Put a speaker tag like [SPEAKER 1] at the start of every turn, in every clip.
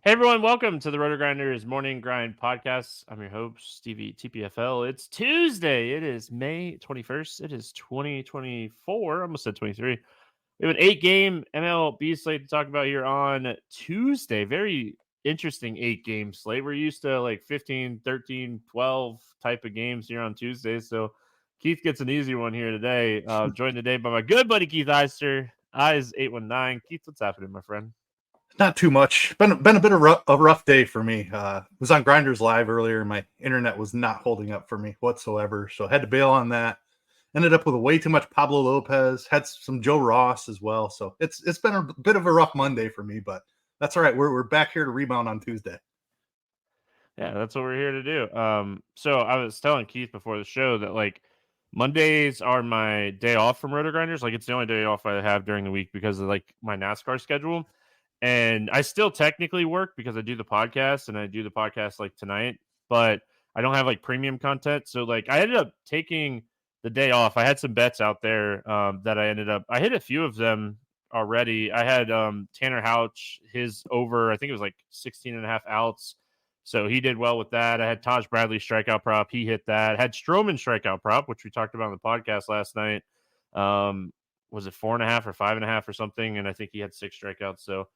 [SPEAKER 1] Hey everyone, welcome to the RotoGrinders Morning Grind podcast. I'm your host, Stevietpfl. It's Tuesday. It is May 21st. It is 2024. I almost said 23. We have an 8-game MLB slate to talk about here on Tuesday. Very interesting 8-game slate. We're used to like 15, 13, 12 type of games here on Tuesdays. So Keith gets an easy one here today. Joined today by my good buddy Keith Eys819. Keith, what's happening, my friend?
[SPEAKER 2] Not too much. Been a bit of a rough day for me. Was on Grinders Live earlier. My internet was not holding up for me whatsoever, so had to bail on that. Ended up with way too much Pablo Lopez. Had some Joe Ross as well. So it's been a bit of a rough Monday for me, but that's all right. We're back here to rebound on Tuesday.
[SPEAKER 1] Yeah, that's what we're here to do. So I was telling Keith before the show that like Mondays are my day off from RotoGrinders. Like it's the only day off I have during the week because of like my NASCAR schedule. And I still technically work because I do the podcast and I do the podcast like tonight, but I don't have like premium content. So like I ended up taking the day off. I had some bets out there that I hit a few of them already. I had Tanner Houch, his over, I think it was like 16 and a half outs. So he did well with that. I had Taj Bradley strikeout prop. He hit that. Had Stroman strikeout prop, which we talked about on the podcast last night. Was it 4.5 or 5.5 or something? And I think he had 6 strikeouts. So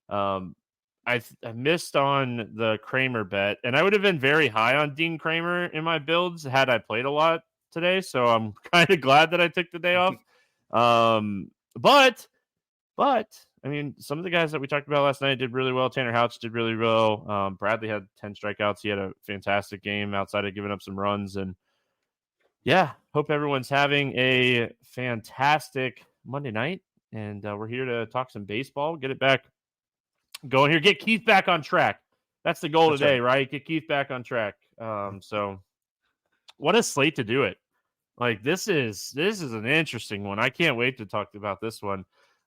[SPEAKER 1] I missed on the Kramer bet, and I would have been very high on Dean Kramer in my builds had I played a lot today. So I'm kind of glad that I took the day off. But I mean, some of the guys that we talked about last night did really well. Tanner Houch did really well. Bradley had 10 strikeouts. He had a fantastic game outside of giving up some runs. And yeah, hope everyone's having a fantastic Monday night. And we're here to talk some baseball, get it back going here, get Keith back on track. That's the goal today, right? Get Keith back on track. So what a slate to do it. Like this is an interesting one. I can't wait to talk about this one.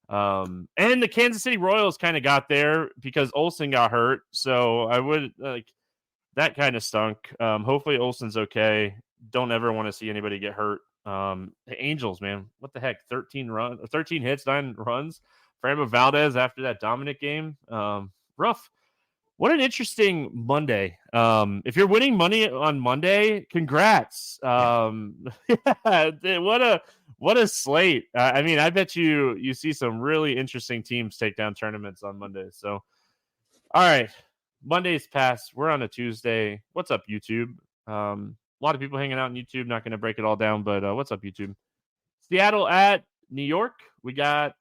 [SPEAKER 1] And the Kansas City Royals kind of got there because Olsen got hurt. So I would like that kind of stunk. Hopefully Olsen's okay. Don't ever want to see anybody get hurt. The Angels, man, what the heck? 13 hits, 9 runs. Framber Valdez after that dominant game. Rough. What an interesting Monday. If you're winning money on Monday, congrats. Yeah, what a slate. I mean, I bet you see some really interesting teams take down tournaments on Monday. So, all right. Monday's passed. We're on a Tuesday. What's up, YouTube? A lot of people hanging out on YouTube. Not going to break it all down, but what's up, YouTube? Seattle at New York. We got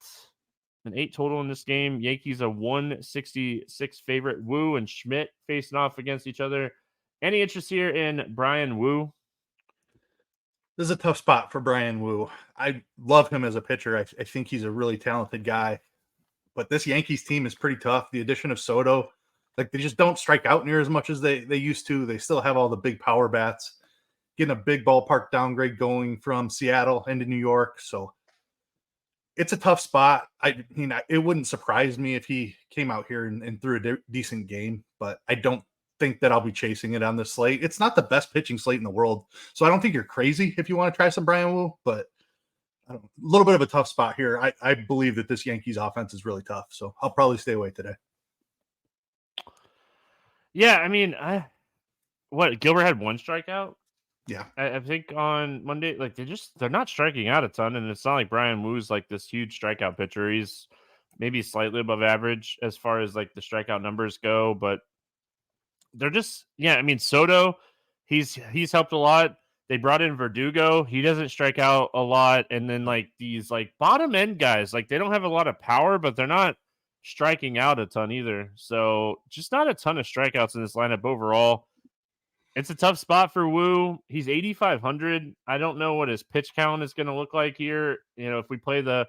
[SPEAKER 1] an 8 total in this game. Yankees a 166 favorite. Wu and Schmidt facing off against each other. Any interest here in Brian Wu?
[SPEAKER 2] This is a tough spot for Brian Wu. I love him as a pitcher. I think he's a really talented guy. But this Yankees team is pretty tough. The addition of Soto, like they just don't strike out near as much as they used to. They still have all the big power bats. Getting a big ballpark downgrade going from Seattle into New York. So it's a tough spot. I mean, it wouldn't surprise me if he came out here and threw a decent game, but I don't think that I'll be chasing it on this slate. It's not the best pitching slate in the world, so I don't think you're crazy if you want to try some Brian Wu, but a little bit of a tough spot here. I believe that this Yankees offense is really tough, so I'll probably stay away today.
[SPEAKER 1] Yeah, I mean, Gilbert had 1 strikeout?
[SPEAKER 2] Yeah.
[SPEAKER 1] I think on Monday, like they're not striking out a ton, and it's not like Brian Wu's like this huge strikeout pitcher. He's maybe slightly above average as far as like the strikeout numbers go, but they're just I mean, Soto, he's helped a lot. They brought in Verdugo. He doesn't strike out a lot, and then like these like bottom end guys, like they don't have a lot of power, but they're not striking out a ton either. So just not a ton of strikeouts in this lineup overall. It's a tough spot for Wu. He's 8,500. I don't know what his pitch count is going to look like here. You know, if we play the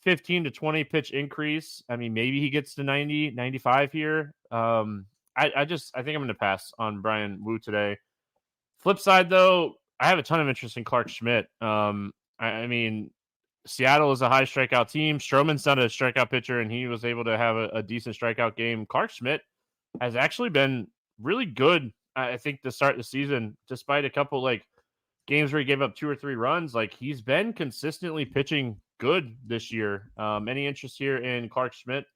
[SPEAKER 1] 15 to 20 pitch increase, I mean, maybe he gets to 90, 95 here. I think I'm going to pass on Brian Wu today. Flip side, though, I have a ton of interest in Clark Schmidt. I mean, Seattle is a high strikeout team. Stroman's not a strikeout pitcher, and he was able to have a decent strikeout game. Clark Schmidt has actually been really good, I think, to start the season, despite a couple like games where he gave up 2 or 3 runs. Like he's been consistently pitching good this year. Any interest here in Clark Schmidt?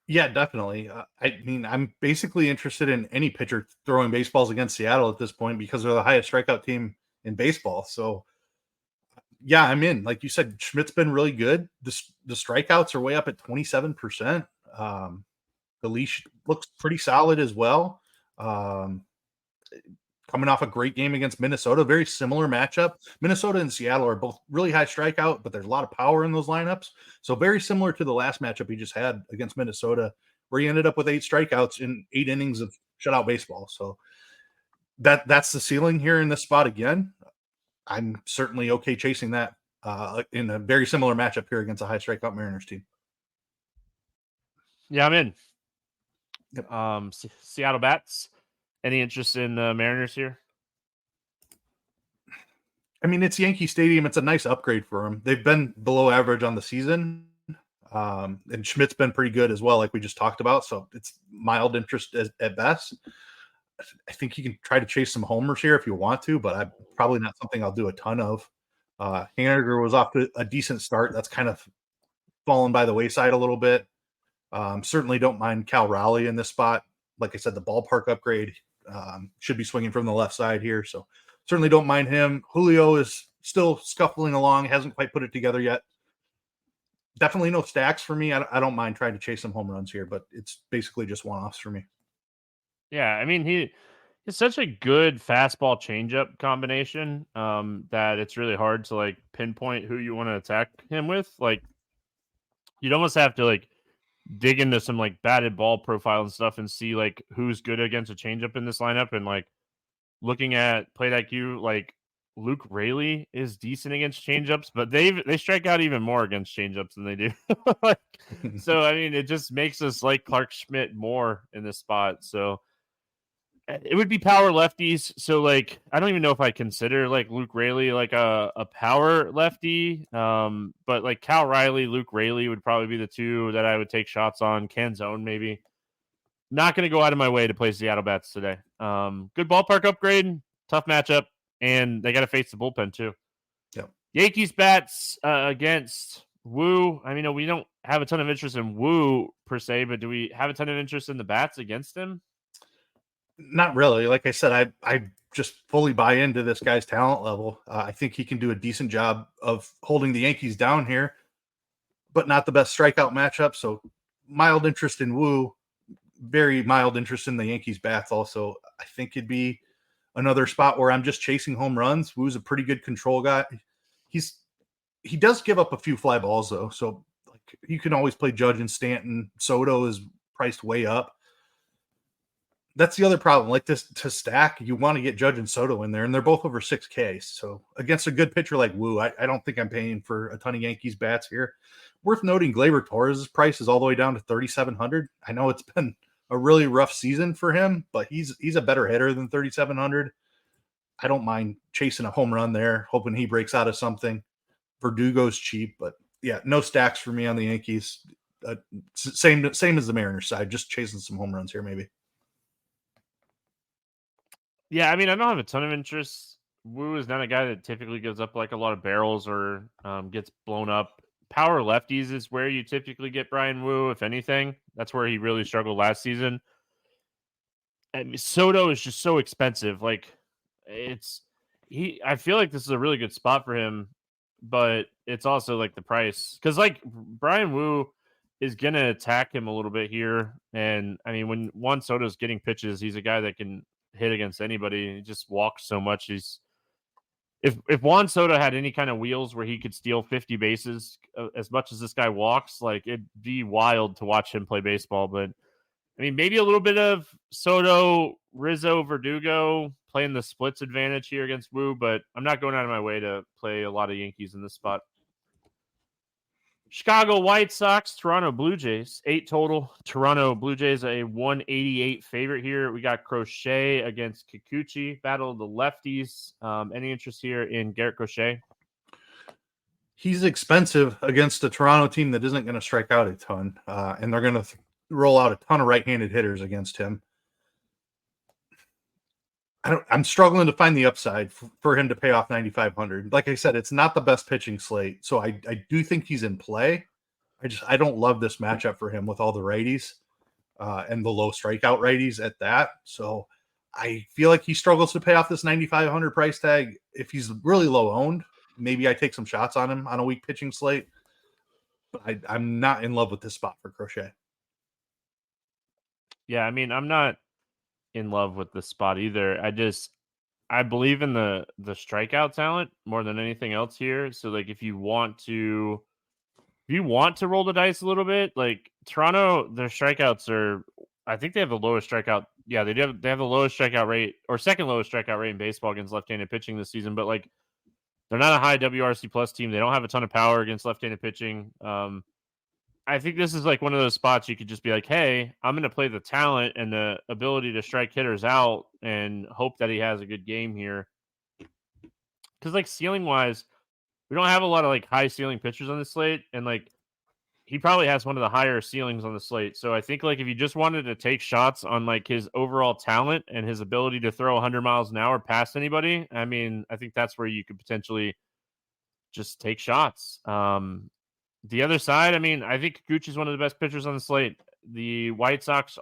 [SPEAKER 2] Yeah, definitely. I mean, I'm basically interested in any pitcher throwing baseballs against Seattle at this point because they're the highest strikeout team in baseball. So, yeah, I'm in. Like you said, Schmidt's been really good. The strikeouts are way up at 27%. The leash looks pretty solid as well. Um, Coming off a great game against Minnesota, very similar matchup. Minnesota and Seattle are both really high strikeout, but there's a lot of power in those lineups. So very similar to the last matchup he just had against Minnesota, where he ended up with 8 strikeouts in 8 innings of shutout baseball. So that's the ceiling here in this spot again. I'm certainly okay chasing that in a very similar matchup here against a high strikeout Mariners team.
[SPEAKER 1] Yeah, I'm in.
[SPEAKER 2] Yep.
[SPEAKER 1] Seattle Bats. Any interest in the Mariners here?
[SPEAKER 2] I mean, it's Yankee Stadium. It's a nice upgrade for them. They've been below average on the season. And Schmidt's been pretty good as well, like we just talked about. So it's mild interest at best. I think you can try to chase some homers here if you want to, but I'm probably not something I'll do a ton of. Haniger was off to a decent start. That's kind of fallen by the wayside a little bit. Certainly don't mind Cal Raleigh in this spot. Like I said, the ballpark upgrade should be swinging from the left side here. So certainly don't mind him. Julio is still scuffling along, hasn't quite put it together yet. Definitely no stacks for me. I don't mind trying to chase some home runs here, but it's basically just one-offs for me.
[SPEAKER 1] Yeah, I mean he's such a good fastball changeup combination that it's really hard to like pinpoint who you want to attack him with. Like you'd almost have to like dig into some like batted ball profile and stuff and see like who's good against a changeup in this lineup. And like looking at plate IQ, like Luke Raley is decent against changeups, but they strike out even more against changeups than they do. Like, so I mean, it just makes us like Clark Schmidt more in this spot. So it would be power lefties. So like I don't even know if I consider like Luke Raley like a power lefty. But like Cal Riley, Luke Raley would probably be the two that I would take shots on. Canzone maybe. Not going to go out of my way to play Seattle Bats today. Good ballpark upgrade, tough matchup, and they got to face the bullpen too.
[SPEAKER 2] Yep.
[SPEAKER 1] Yankees Bats against Woo. I mean, we don't have a ton of interest in Woo per se, but do we have a ton of interest in the Bats against him?
[SPEAKER 2] Not really. Like I said, I just fully buy into this guy's talent level. I think he can do a decent job of holding the Yankees down here, but not the best strikeout matchup. So mild interest in Woo, very mild interest in the Yankees bats. Also, I think it'd be another spot where I'm just chasing home runs. Woo's a pretty good control guy. He does give up a few fly balls though. So like you can always play Judge and Stanton. Soto is priced way up. That's the other problem. Like this to stack, you want to get Judge and Soto in there, and they're both over 6K. So against a good pitcher like Woo, I don't think I'm paying for a ton of Yankees bats here. Worth noting, Gleyber Torres' price is all the way down to 3,700. I know it's been a really rough season for him, but he's a better hitter than 3,700. I don't mind chasing a home run there, hoping he breaks out of something. Verdugo's cheap, but yeah, no stacks for me on the Yankees. Same as the Mariners side, just chasing some home runs here maybe.
[SPEAKER 1] Yeah, I mean, I don't have a ton of interest. Woo is not a guy that typically gives up like a lot of barrels or gets blown up. Power lefties is where you typically get Brian Woo, if anything. That's where he really struggled last season. And Soto is just so expensive. Like I feel like this is a really good spot for him, but it's also like the price. Because like Brian Woo is gonna attack him a little bit here. And I mean, when Juan Soto's getting pitches, he's a guy that can hit against anybody. He just walks so much. If Juan Soto had any kind of wheels where he could steal 50 bases as much as this guy walks, like it'd be wild to watch him play baseball. But I mean, maybe a little bit of Soto, Rizzo, Verdugo playing the splits advantage here against Woo, but I'm not going out of my way to play a lot of Yankees in this spot. Chicago White Sox, Toronto Blue Jays, 8 total. Toronto Blue Jays a 188 favorite here. We got Crochet against Kikuchi, battle of the lefties. Any interest here in Garrett Crochet?
[SPEAKER 2] He's expensive against a Toronto team that isn't going to strike out a ton, and they're going to roll out a ton of right-handed hitters against him. I'm struggling to find the upside for him to pay off 9,500. Like I said, it's not the best pitching slate, so I do think he's in play. I don't love this matchup for him with all the righties and the low strikeout righties at that. So I feel like he struggles to pay off this 9,500 price tag. If he's really low owned, maybe I take some shots on him on a weak pitching slate. But I'm not in love with this spot for Crochet.
[SPEAKER 1] Yeah, I mean, I'm not in love with this spot either. I believe in the strikeout talent more than anything else here. So like if you want to roll the dice a little bit, like Toronto, their strikeouts are, I think they have the lowest strikeout. Yeah, they have the lowest strikeout rate, or second lowest strikeout rate in baseball against left-handed pitching this season. But like they're not a high WRC plus team. They don't have a ton of power against left-handed pitching. I think this is like one of those spots you could just be like, hey, I'm going to play the talent and the ability to strike hitters out and hope that he has a good game here. Because like ceiling wise, we don't have a lot of like high ceiling pitchers on the slate, and like he probably has one of the higher ceilings on the slate. So I think like if you just wanted to take shots on like his overall talent and his ability to throw 100 miles an hour past anybody, I mean, I think that's where you could potentially just take shots. The other side, I mean, I think Kikuchi is one of the best pitchers on the slate. The White Sox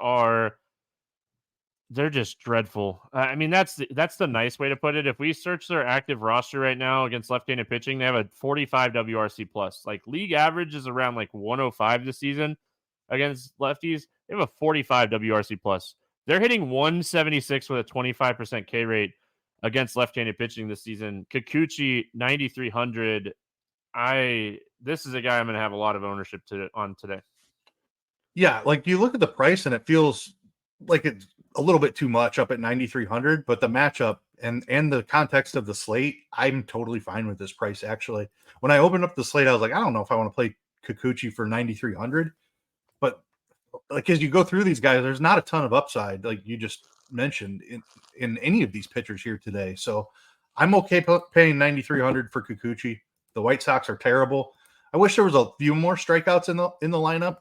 [SPEAKER 1] they're just dreadful. I mean, that's the nice way to put it. If we search their active roster right now against left-handed pitching, they have a 45 WRC plus. Like league average is around like 105 this season against lefties. They have a 45 WRC plus. They're hitting 176 with a 25% K rate against left-handed pitching this season. Kikuchi 9,300. This is a guy I'm going to have a lot of ownership on today.
[SPEAKER 2] Yeah, like you look at the price and it feels like it's a little bit too much up at 9,300, but the matchup and the context of the slate, I'm totally fine with this price. Actually, when I opened up the slate, I was like, I don't know if I want to play Kikuchi for 9,300, but like as you go through these guys, there's not a ton of upside, like you just mentioned in any of these pitchers here today. So I'm okay paying 9,300 for Kikuchi. The White Sox are terrible. I wish there was a few more strikeouts in the lineup,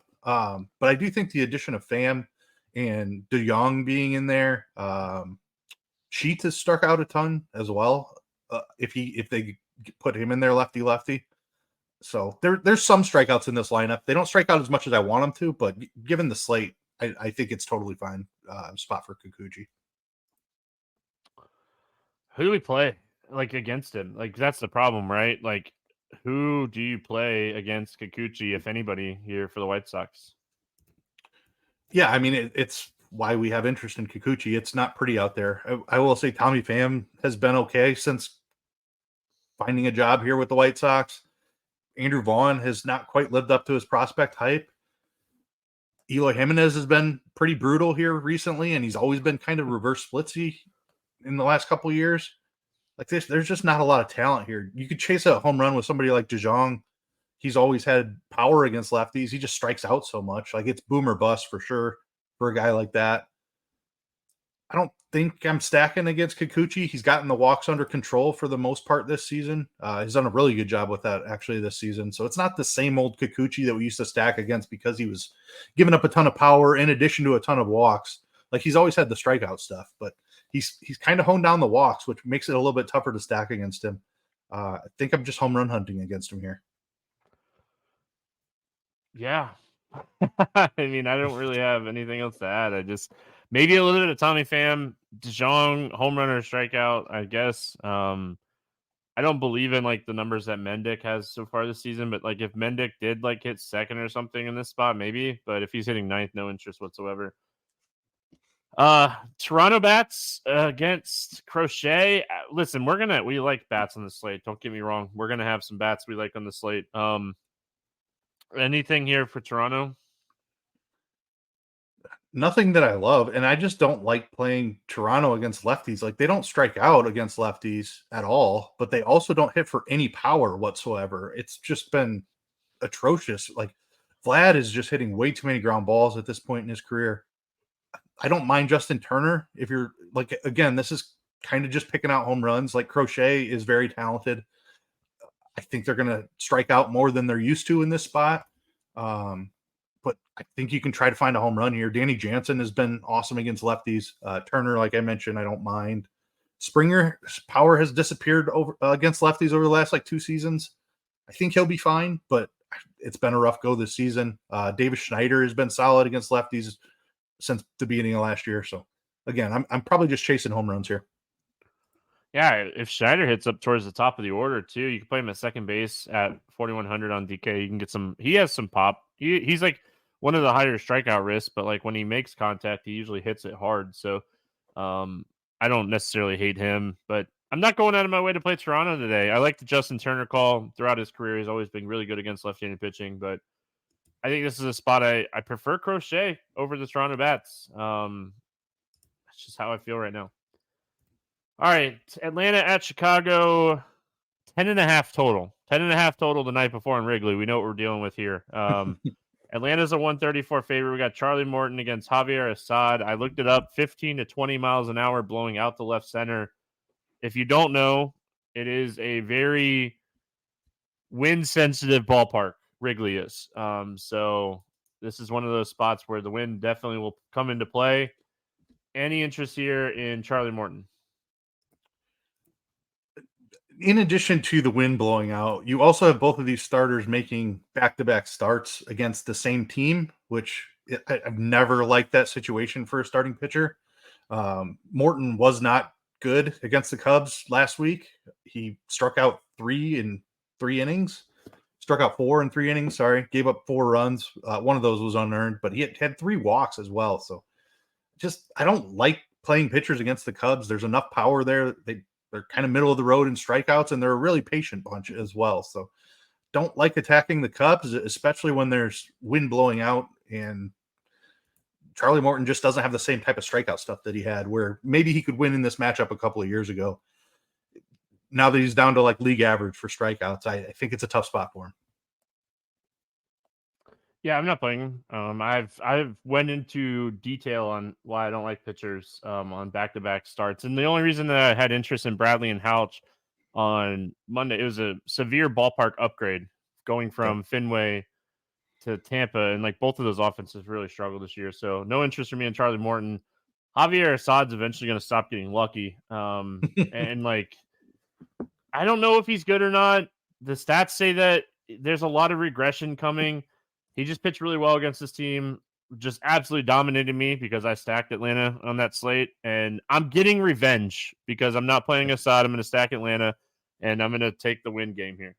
[SPEAKER 2] but I do think the addition of Pham and De Jong being in there, Sheets has struck out a ton as well. If they put him in there, lefty. So there's some strikeouts in this lineup. They don't strike out as much as I want them to, but given the slate, I think it's totally fine spot for Kikuchi.
[SPEAKER 1] Who do we play like against him? Like that's the problem, right? Like who do you play against Kikuchi, if anybody, here for the White Sox?
[SPEAKER 2] Yeah, I mean, it's why we have interest in Kikuchi. It's not pretty out there. I will say Tommy Pham has been okay since finding a job here with the White Sox. Andrew Vaughn has not quite lived up to his prospect hype. Eloy Jimenez has been pretty brutal here recently, and he's always been kind of reverse splitsy in the last couple of years. Like this, there's just not a lot of talent here. You could chase a home run with somebody like De Jong. He's always had power against lefties. He just strikes out so much. Like it's boom or bust for sure for a guy like that. I don't think I'm stacking against Kikuchi. He's gotten the walks under control for the most part this season. He's done a really good job with that actually this season. So it's not the same old Kikuchi that we used to stack against because he was giving up a ton of power in addition to a ton of walks. Like he's always had the strikeout stuff, but he's kind of honed down the walks, which makes it a little bit tougher to stack against him. I think I'm just home run hunting against him here.
[SPEAKER 1] Yeah. I mean, I don't really have anything else to add. I just maybe a little bit of Tommy Pham, De Jong, home run or strikeout, I guess. I don't believe in like the numbers that Mendick has so far this season, but like if Mendick did like hit second or something in this spot, maybe. But if he's hitting ninth, no interest whatsoever. Toronto bats against Crochet. Listen, we like bats on the slate. Don't get me wrong. We're gonna have some bats we like on the slate. Anything here for Toronto?
[SPEAKER 2] Nothing that I love, and I just don't like playing Toronto against lefties. Like they don't strike out against lefties at all, but they also don't hit for any power whatsoever. It's just been atrocious. Like Vlad is just hitting way too many ground balls at this point in his career. I don't mind Justin Turner. If you're like, again, this is kind of just picking out home runs. Like Crochet is very talented. I think they're going to strike out more than they're used to in this spot. But I think you can try to find a home run here. Danny Jansen has been awesome against lefties. Turner, like I mentioned, I don't mind. Springer's power has disappeared against lefties over the last like 2 seasons. I think he'll be fine, but it's been a rough go this season. Davis Schneider has been solid against lefties since the beginning of last year. So again, I'm probably just chasing home runs here.
[SPEAKER 1] Yeah, if Schneider hits up towards the top of the order too, you can play him at second base at 4,100 on DK. You can get some. He has some pop. He's like one of the higher strikeout risks, but like when he makes contact, he usually hits it hard. So, I don't necessarily hate him, but I'm not going out of my way to play Toronto today. I like the Justin Turner call throughout his career. He's always been really good against left-handed pitching, but I think this is a spot I prefer Crochet over the Toronto bats. That's just how I feel right now. All right, Atlanta at Chicago, 10.5 total. 10.5 total the night before in Wrigley. We know what we're dealing with here. Atlanta's a 134 favorite. We got Charlie Morton against Javier Assad. I looked it up, 15 to 20 miles an hour blowing out the left center. If you don't know, it is a very wind-sensitive ballpark, Wrigley is. So this is one of those spots where the wind definitely will come into play. Any interest here in Charlie Morton?
[SPEAKER 2] In addition to the wind blowing out, you also have both of these starters making back-to-back starts against the same team, which I've never liked that situation for a starting pitcher. Morton was not good against the Cubs last week. He struck out 3 in 3 innings, struck out 4 in 3 innings. Sorry, gave up 4 runs. One of those was unearned, but he had 3 walks as well. So just, I don't like playing pitchers against the Cubs. There's enough power there. They're kind of middle of the road in strikeouts, and they're a really patient bunch as well. So don't like attacking the Cubs, especially when there's wind blowing out, and Charlie Morton just doesn't have the same type of strikeout stuff that he had, where maybe he could win in this matchup a couple of years ago. Now that he's down to like league average for strikeouts, I think it's a tough spot for him.
[SPEAKER 1] Yeah, I'm not playing him. I've went into detail on why I don't like pitchers on back-to-back starts, and the only reason that I had interest in Bradley and Houch on Monday, it was a severe ballpark upgrade going from Fenway to Tampa, and like both of those offenses really struggled this year. So no interest for me in Charlie Morton. Javier Assad's eventually going to stop getting lucky, and like I don't know if he's good or not. The stats say that there's a lot of regression coming. He just pitched really well against this team, just absolutely dominated me because I stacked Atlanta on that slate. And I'm getting revenge because I'm not playing Assad. I'm going to stack Atlanta, and I'm going to take the win game here.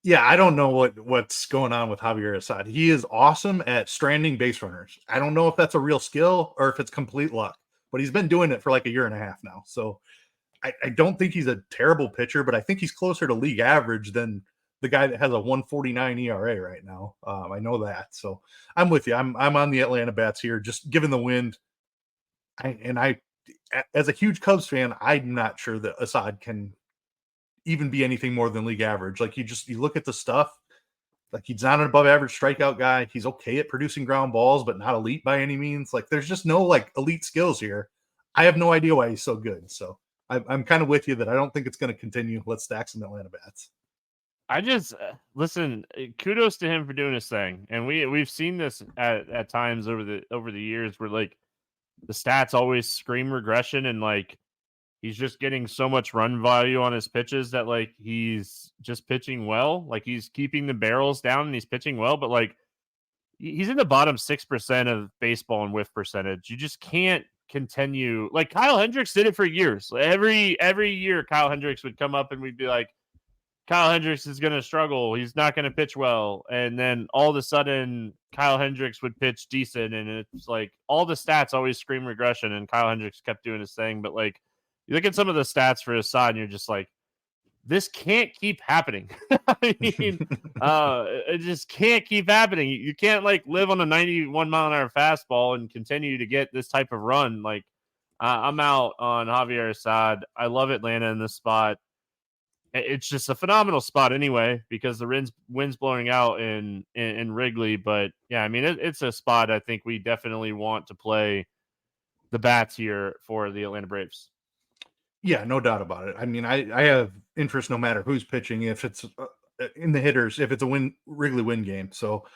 [SPEAKER 2] Yeah, I don't know what's going on with Javier Assad. He is awesome at stranding base runners. I don't know if that's a real skill or if it's complete luck, but he's been doing it for like a year and a half now. So I don't think he's a terrible pitcher, but I think he's closer to league average than the guy that has a 1.49 ERA right now. I know that. So I'm with you. I'm on the Atlanta bats here, just given the wind. I, as a huge Cubs fan, I'm not sure that Assad can even be anything more than league average. Like you look at the stuff, like he's not an above average strikeout guy. He's okay at producing ground balls, but not elite by any means. Like there's just no like elite skills here. I have no idea why he's so good. So I'm kind of with you that I don't think it's going to continue. Let's stack some Atlanta bats.
[SPEAKER 1] I just listen. Kudos to him for doing his thing, and we've seen this at times over the years where like the stats always scream regression, and like he's just getting so much run value on his pitches that like he's just pitching well, like he's keeping the barrels down and he's pitching well, but like he's in the bottom 6% of baseball and whiff percentage. You just can't continue. Like Kyle Hendricks did it for years. Every year, Kyle Hendricks would come up and we'd be like, Kyle Hendricks is going to struggle. He's not going to pitch well. And then all of a sudden, Kyle Hendricks would pitch decent. And it's like all the stats always scream regression. And Kyle Hendricks kept doing his thing. But like, you look at some of the stats for Assad and you're just like, this can't keep happening. I mean, it just can't keep happening. You can't like live on a 91 mile an hour fastball and continue to get this type of run. Like, I'm out on Javier Assad. I love Atlanta in this spot. It's just a phenomenal spot anyway, because the wind's blowing out in Wrigley. But yeah, I mean, it's a spot I think we definitely want to play the bats here for the Atlanta Braves.
[SPEAKER 2] Yeah, no doubt about it. I mean, I have interest no matter who's pitching, if it's in the hitters, if it's a Wrigley win game. So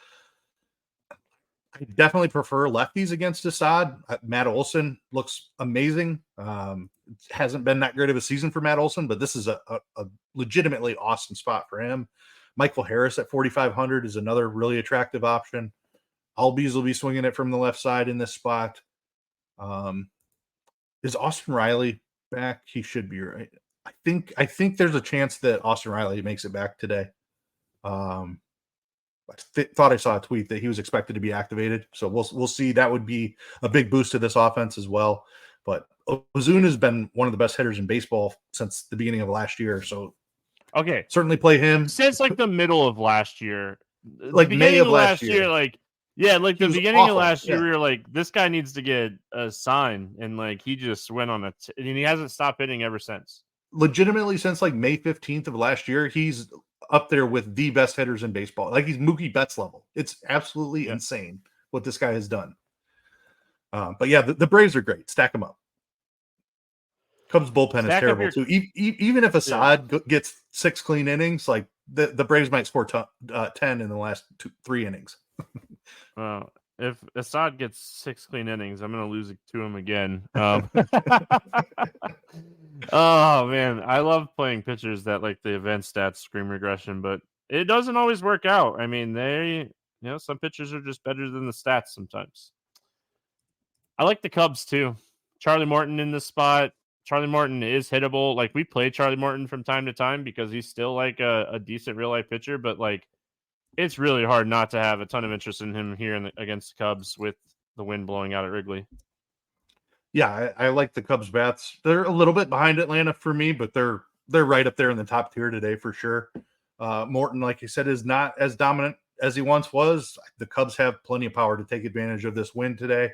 [SPEAKER 2] I definitely prefer lefties against Assad. Matt Olson looks amazing. Hasn't been that great of a season for Matt Olson, but this is a legitimately awesome spot for him. Michael Harris at 4,500 is another really attractive option. Albies will be swinging it from the left side in this spot. Is Austin Riley back? He should be, right. I think there's a chance that Austin Riley makes it back today. I thought I saw a tweet that he was expected to be activated, so we'll see. That would be a big boost to this offense as well. But Ozuna has been one of the best hitters in baseball since the beginning of last year, so
[SPEAKER 1] okay,
[SPEAKER 2] certainly play him.
[SPEAKER 1] Since like the middle of last year,
[SPEAKER 2] like May of last year,
[SPEAKER 1] like the beginning
[SPEAKER 2] awful.
[SPEAKER 1] of last year, we were like, this guy needs to get a sign, and like he just went on and he hasn't stopped hitting ever since.
[SPEAKER 2] Legitimately, since like May 15th of last year, he's up there with the best hitters in baseball. Like he's Mookie Betts level. It's absolutely insane what this guy has done. But yeah, the Braves are great. Stack them up. Cubs bullpen is terrible too. Even if Assad gets 6 clean innings, like the Braves might score 10 in the last 3 innings.
[SPEAKER 1] Well, if Assad gets 6 clean innings, I'm going to lose it to him again. Oh man, I love playing pitchers that like the event stats scream regression, but it doesn't always work out. I mean, some pitchers are just better than the stats sometimes. I like the Cubs too. Charlie Morton in this spot. Charlie Morton is hittable. Like we play Charlie Morton from time to time because he's still like a decent real life pitcher, but like it's really hard not to have a ton of interest in him here against the Cubs with the wind blowing out at Wrigley.
[SPEAKER 2] Yeah, I like the Cubs bats. They're a little bit behind Atlanta for me, but they're right up there in the top tier today for sure. Morton, like you said, is not as dominant as he once was. The Cubs have plenty of power to take advantage of this win today.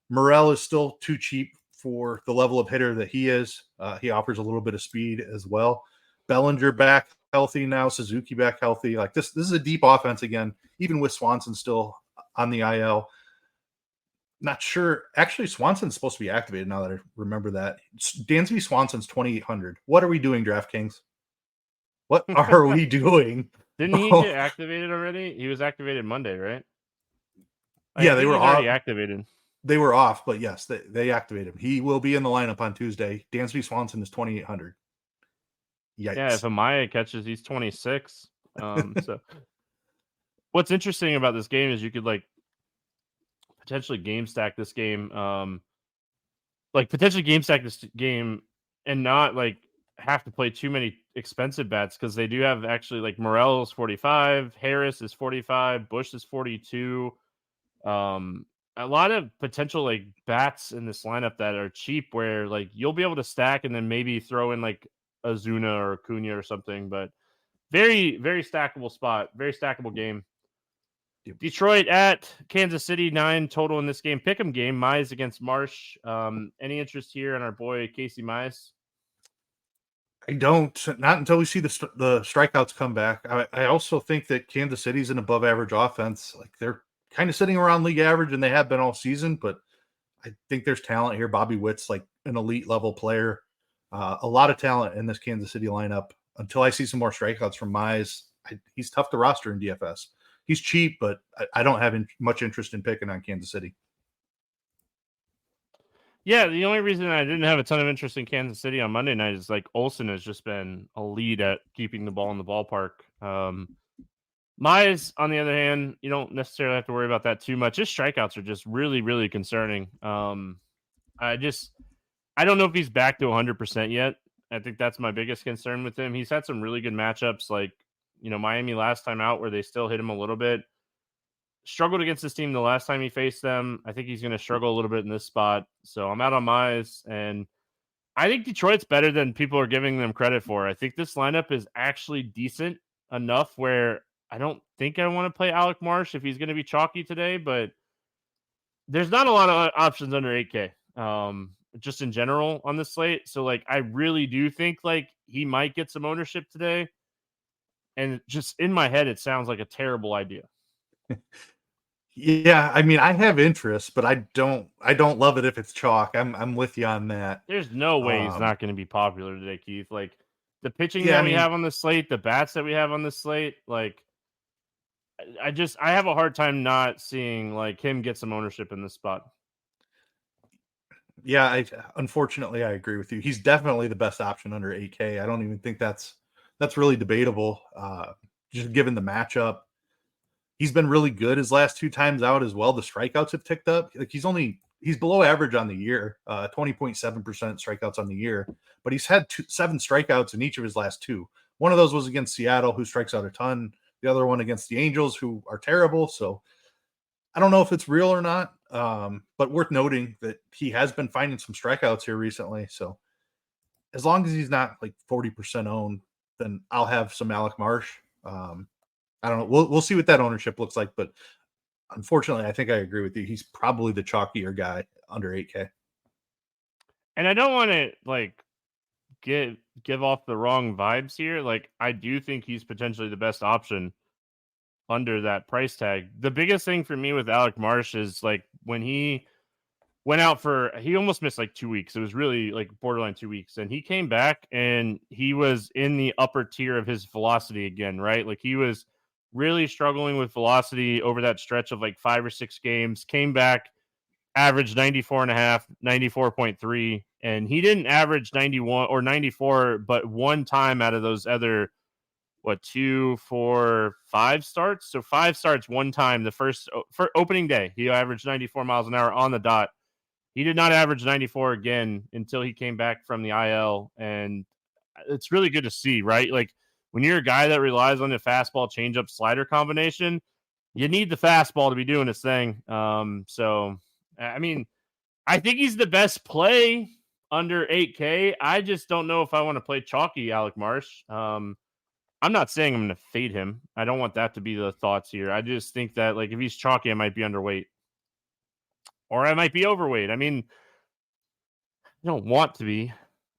[SPEAKER 2] Morel is still too cheap for the level of hitter that he is. He offers a little bit of speed as well. Bellinger back healthy now. Suzuki back healthy. Like this is a deep offense again, even with Swanson still on the IL. Not sure. Actually, Swanson's supposed to be activated now that I remember that. Dansby Swanson's 2,800. What are we doing, DraftKings? What are we doing?
[SPEAKER 1] Didn't he get activated already? He was activated Monday, right?
[SPEAKER 2] Yeah, they were
[SPEAKER 1] already activated.
[SPEAKER 2] They were off, but yes, they activated him. He will be in the lineup on Tuesday. Dansby Swanson is 2,800. Yikes.
[SPEAKER 1] Yeah, if Amaya catches, he's 26. So what's interesting about this game is you could like potentially game stack this game. Potentially game stack this game and not like have to play too many expensive bets because they do have actually like Morel is 45, Harris is 45, Bush is 42. A lot of potential like bats in this lineup that are cheap where like you'll be able to stack and then maybe throw in like Ozuna or Acuna or something, but very, very stackable spot, very stackable game. Detroit at Kansas City, 9 total in this game. Pick'em game, Mize against Marsh. Any interest here in our boy Casey Mize?
[SPEAKER 2] I don't. Not until we see the strikeouts come back. I also think that Kansas City's an above average offense. Like they're kind of sitting around league average, and they have been all season. But I think there's talent here. Bobby Witt's like an elite level player. A lot of talent in this Kansas City lineup. Until I see some more strikeouts from Mize, he's tough to roster in DFS. He's cheap, but I don't have much interest in picking on Kansas City.
[SPEAKER 1] Yeah, the only reason I didn't have a ton of interest in Kansas City on Monday night is like Olsen has just been a lead at keeping the ball in the ballpark. Mize, on the other hand, you don't necessarily have to worry about that too much. His strikeouts are just really, really concerning. I don't know if he's back to 100% yet. I think that's my biggest concern with him. He's had some really good matchups like, Miami last time out where they still hit him a little bit. Struggled against this team the last time he faced them. I think he's going to struggle a little bit in this spot. So I'm out on Mize, and I think Detroit's better than people are giving them credit for. I think this lineup is actually decent enough where I don't think I want to play Alec Marsh if he's going to be chalky today, but there's not a lot of options under 8K just in general on the slate. So like, I really do think like he might get some ownership today. And just in my head, it sounds like a terrible idea.
[SPEAKER 2] Yeah, I mean, I have interest, but I don't love it if it's chalk. I'm with you on that.
[SPEAKER 1] There's no way he's not going to be popular today, Keith. Like the pitching that we have on the slate, the bats that we have on the slate, like I have a hard time not seeing like him get some ownership in this spot.
[SPEAKER 2] Yeah, unfortunately I agree with you. He's definitely the best option under 8K. I don't even think that's really debatable. just given the matchup. He's been really good his last 2 times out as well. The strikeouts have ticked up. Like he's below average on the year, 20.7% strikeouts on the year, but he's had 7 strikeouts in each of his last 2. One of those was against Seattle, who strikes out a ton. The other one against the Angels, who are terrible. So I don't know if it's real or not, but worth noting that he has been finding some strikeouts here recently. So as long as he's not like 40% owned, then I'll have some Alec Marsh. I don't know. We'll see what that ownership looks like, but unfortunately, I think I agree with you. He's probably the chalkier guy under 8K.
[SPEAKER 1] And I don't want to like give off the wrong vibes here. Like, I do think he's potentially the best option under that price tag. The biggest thing for me with Alec Marsh is like when he went out he almost missed like 2 weeks. It was really like borderline 2 weeks. And he came back and he was in the upper tier of his velocity again, right? Like he was really struggling with velocity over that stretch of like 5 or 6 games, came back, averaged 94.5, 94.3. And he didn't average 91 or 94, but one time out of those other 2, 4, 5 starts. So 5 starts one time. The first for opening day, he averaged 94 miles an hour on the dot. He did not average 94 again until he came back from the IL. And it's really good to see, right? Like when you're a guy that relies on the fastball, changeup, slider combination, you need the fastball to be doing his thing. So, I mean, I think he's the best play under 8K. I just don't know if I want to play chalky Alec Marsh. I'm not saying I'm going to fade him. I don't want that to be the thoughts here. I just think that like if he's chalky, I might be underweight. Or I might be overweight. I mean, I don't want to be.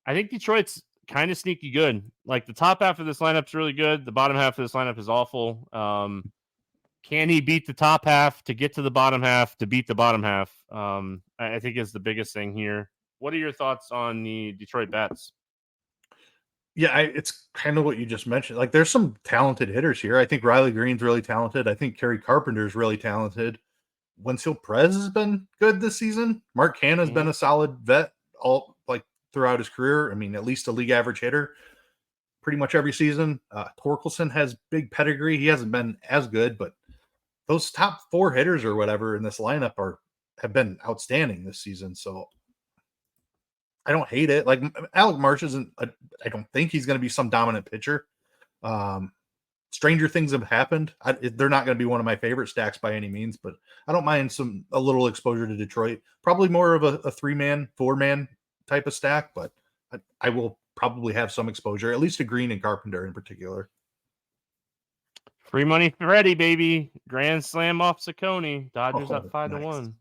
[SPEAKER 1] I think Detroit's kind of sneaky good. Like the top half of this lineup's really good. The bottom half of this lineup is awful. Can he beat the top half to get to the bottom half to beat the bottom half? I think is the biggest thing here. What are your thoughts on the Detroit bats?
[SPEAKER 2] Yeah, it's kind of what you just mentioned. Like there's some talented hitters here. I think Riley Green's really talented. I think Kerry Carpenter's really talented. Wenzel Perez has been good this season. Mark Canha has been a solid vet all like throughout his career. I mean, at least a league average hitter pretty much every season. Torkelson has big pedigree. He hasn't been as good, but those top 4 hitters or whatever in this lineup have been outstanding this season. So I don't hate it. Like Alec Marsh I don't think he's going to be some dominant pitcher. Stranger things have happened. They're not going to be one of my favorite stacks by any means, but I don't mind a little exposure to Detroit. Probably more of a 3-man, 4-man type of stack, but I will probably have some exposure, at least to Green and Carpenter in particular.
[SPEAKER 1] Free money Freddy, baby. Grand slam off Saccone. Dodgers up 5-1.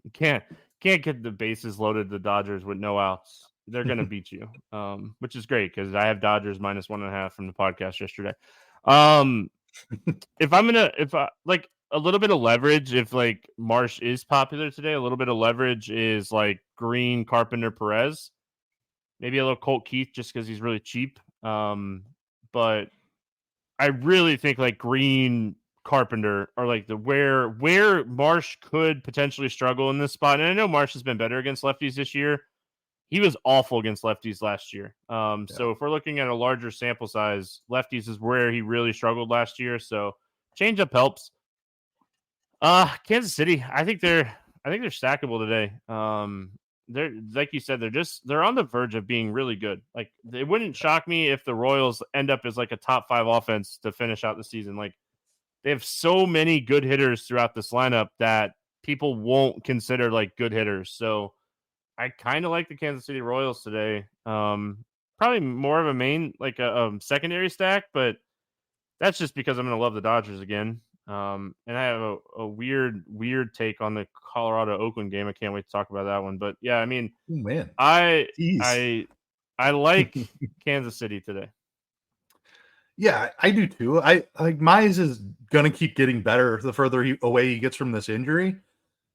[SPEAKER 1] You can't get the bases loaded the Dodgers with no outs. They're going to beat you, which is great because I have Dodgers -1.5 from the podcast yesterday. If like a little bit of leverage, if like Marsh is popular today, a little bit of leverage is like Green, Carpenter, Perez, maybe a little Colt Keith just because he's really cheap. But I really think like Green, Carpenter are like where Marsh could potentially struggle in this spot. And I know Marsh has been better against lefties this year. He was awful against lefties last year. So if we're looking at a larger sample size, lefties is where he really struggled last year. So changeup helps. Kansas City, I think they're stackable today. They're like you said, they're on the verge of being really good. Like it wouldn't shock me if the Royals end up as like a top 5 offense to finish out the season. Like they have so many good hitters throughout this lineup that people won't consider like good hitters. So I kind of like the Kansas City Royals today. Probably more of a main, like a secondary stack, but that's just because I'm going to love the Dodgers again. And I have a weird take on the Colorado-Oakland game. I can't wait to talk about that one. But yeah, I mean, I like Kansas City today.
[SPEAKER 2] Yeah, I do too. I like Mize is going to keep getting better the further away he gets from this injury.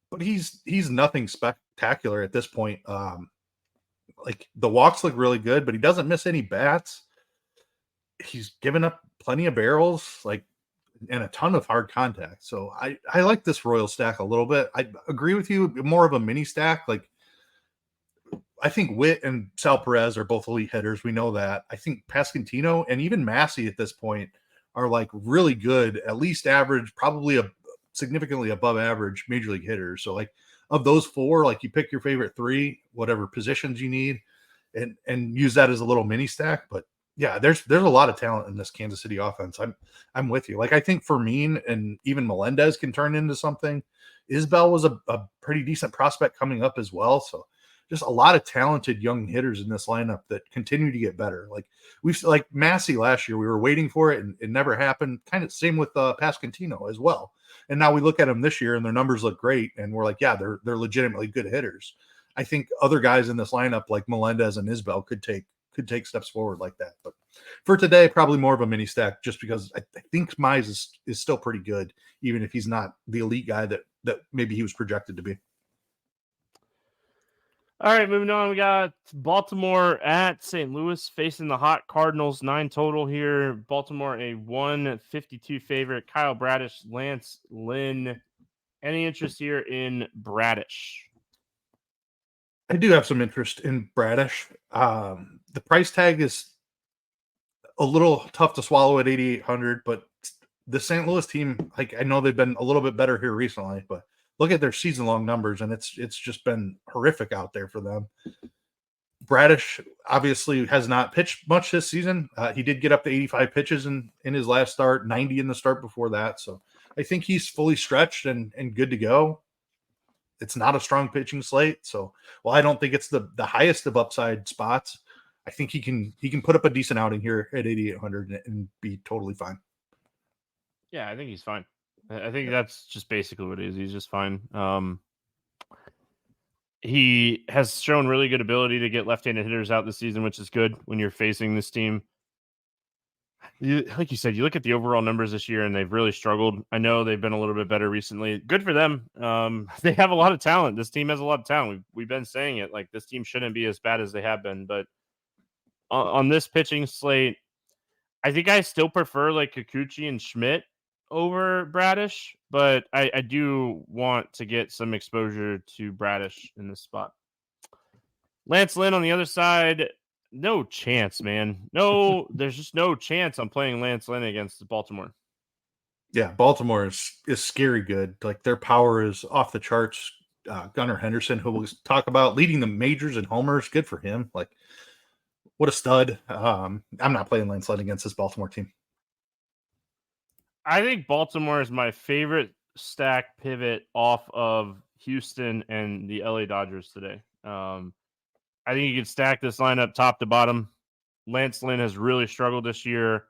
[SPEAKER 2] But he's nothing spectacular at this point. Like the walks look really good, but he doesn't miss any bats. He's given up plenty of barrels, like and a ton of hard contact. So I like this Royal stack a little bit. I agree with you, more of a mini stack. Like I think Witt and Sal Perez are both elite hitters. We know that. I think Pasquantino and even Massey at this point are like really good, at least average, probably a significantly above average major league hitters. So like of those four, like you pick your favorite three, whatever positions you need, and use that as a little mini stack. But yeah, there's a lot of talent in this Kansas City offense. I'm with you. Like I think Fermin and even Melendez can turn into something. Isbell was a pretty decent prospect coming up as well. So just a lot of talented young hitters in this lineup that continue to get better. Like we've like Massey last year, we were waiting for it and it never happened. Kind of same with Pasquantino as well. And now we look at them this year and their numbers look great. And we're like, yeah, they're legitimately good hitters. I think other guys in this lineup like Melendez and Isbell could take steps forward like that. But for today, probably more of a mini stack just because I think Mize is still pretty good, even if he's not the elite guy that maybe he was projected to be.
[SPEAKER 1] All right, moving on. We got Baltimore at St. Louis facing the hot Cardinals. 9 total here. Baltimore a 152 favorite. Kyle Bradish, Lance Lynn. Any interest here in Bradish?
[SPEAKER 2] I do have some interest in Bradish. The price tag is a little tough to swallow at 8,800, but the St. Louis team, like I know they've been a little bit better here recently, but look at their season-long numbers, and it's just been horrific out there for them. Bradish obviously has not pitched much this season. He did get up to 85 pitches in his last start, 90 in the start before that. So I think he's fully stretched and good to go. It's not a strong pitching slate. So while I don't think it's the highest of upside spots, I think he can put up a decent outing here at 8,800 and be totally fine.
[SPEAKER 1] Yeah, I think he's fine. I think that's just basically what it is. He's just fine. He has shown really good ability to get left-handed hitters out this season, which is good when you're facing this team. Like you said, you look at the overall numbers this year, and they've really struggled. I know they've been a little bit better recently. Good for them. They have a lot of talent. This team has a lot of talent. We've been saying it. Like this team shouldn't be as bad as they have been, but on this pitching slate, I think I still prefer like Kikuchi and Schmidt over Bradish, but I do want to get some exposure to Bradish in this spot. Lance Lynn on the other side, no chance, man. No, there's just no chance I'm playing Lance Lynn against Baltimore.
[SPEAKER 2] Yeah, Baltimore is scary good. Like their power is off the charts. Gunnar Henderson, who we'll talk about, leading the majors in homers. Good for him. Like what a stud. I'm not playing Lance Lynn against this Baltimore team.
[SPEAKER 1] I think Baltimore is my favorite stack pivot off of Houston and the LA Dodgers today. I think you can stack this lineup top to bottom. Lance Lynn has really struggled this year.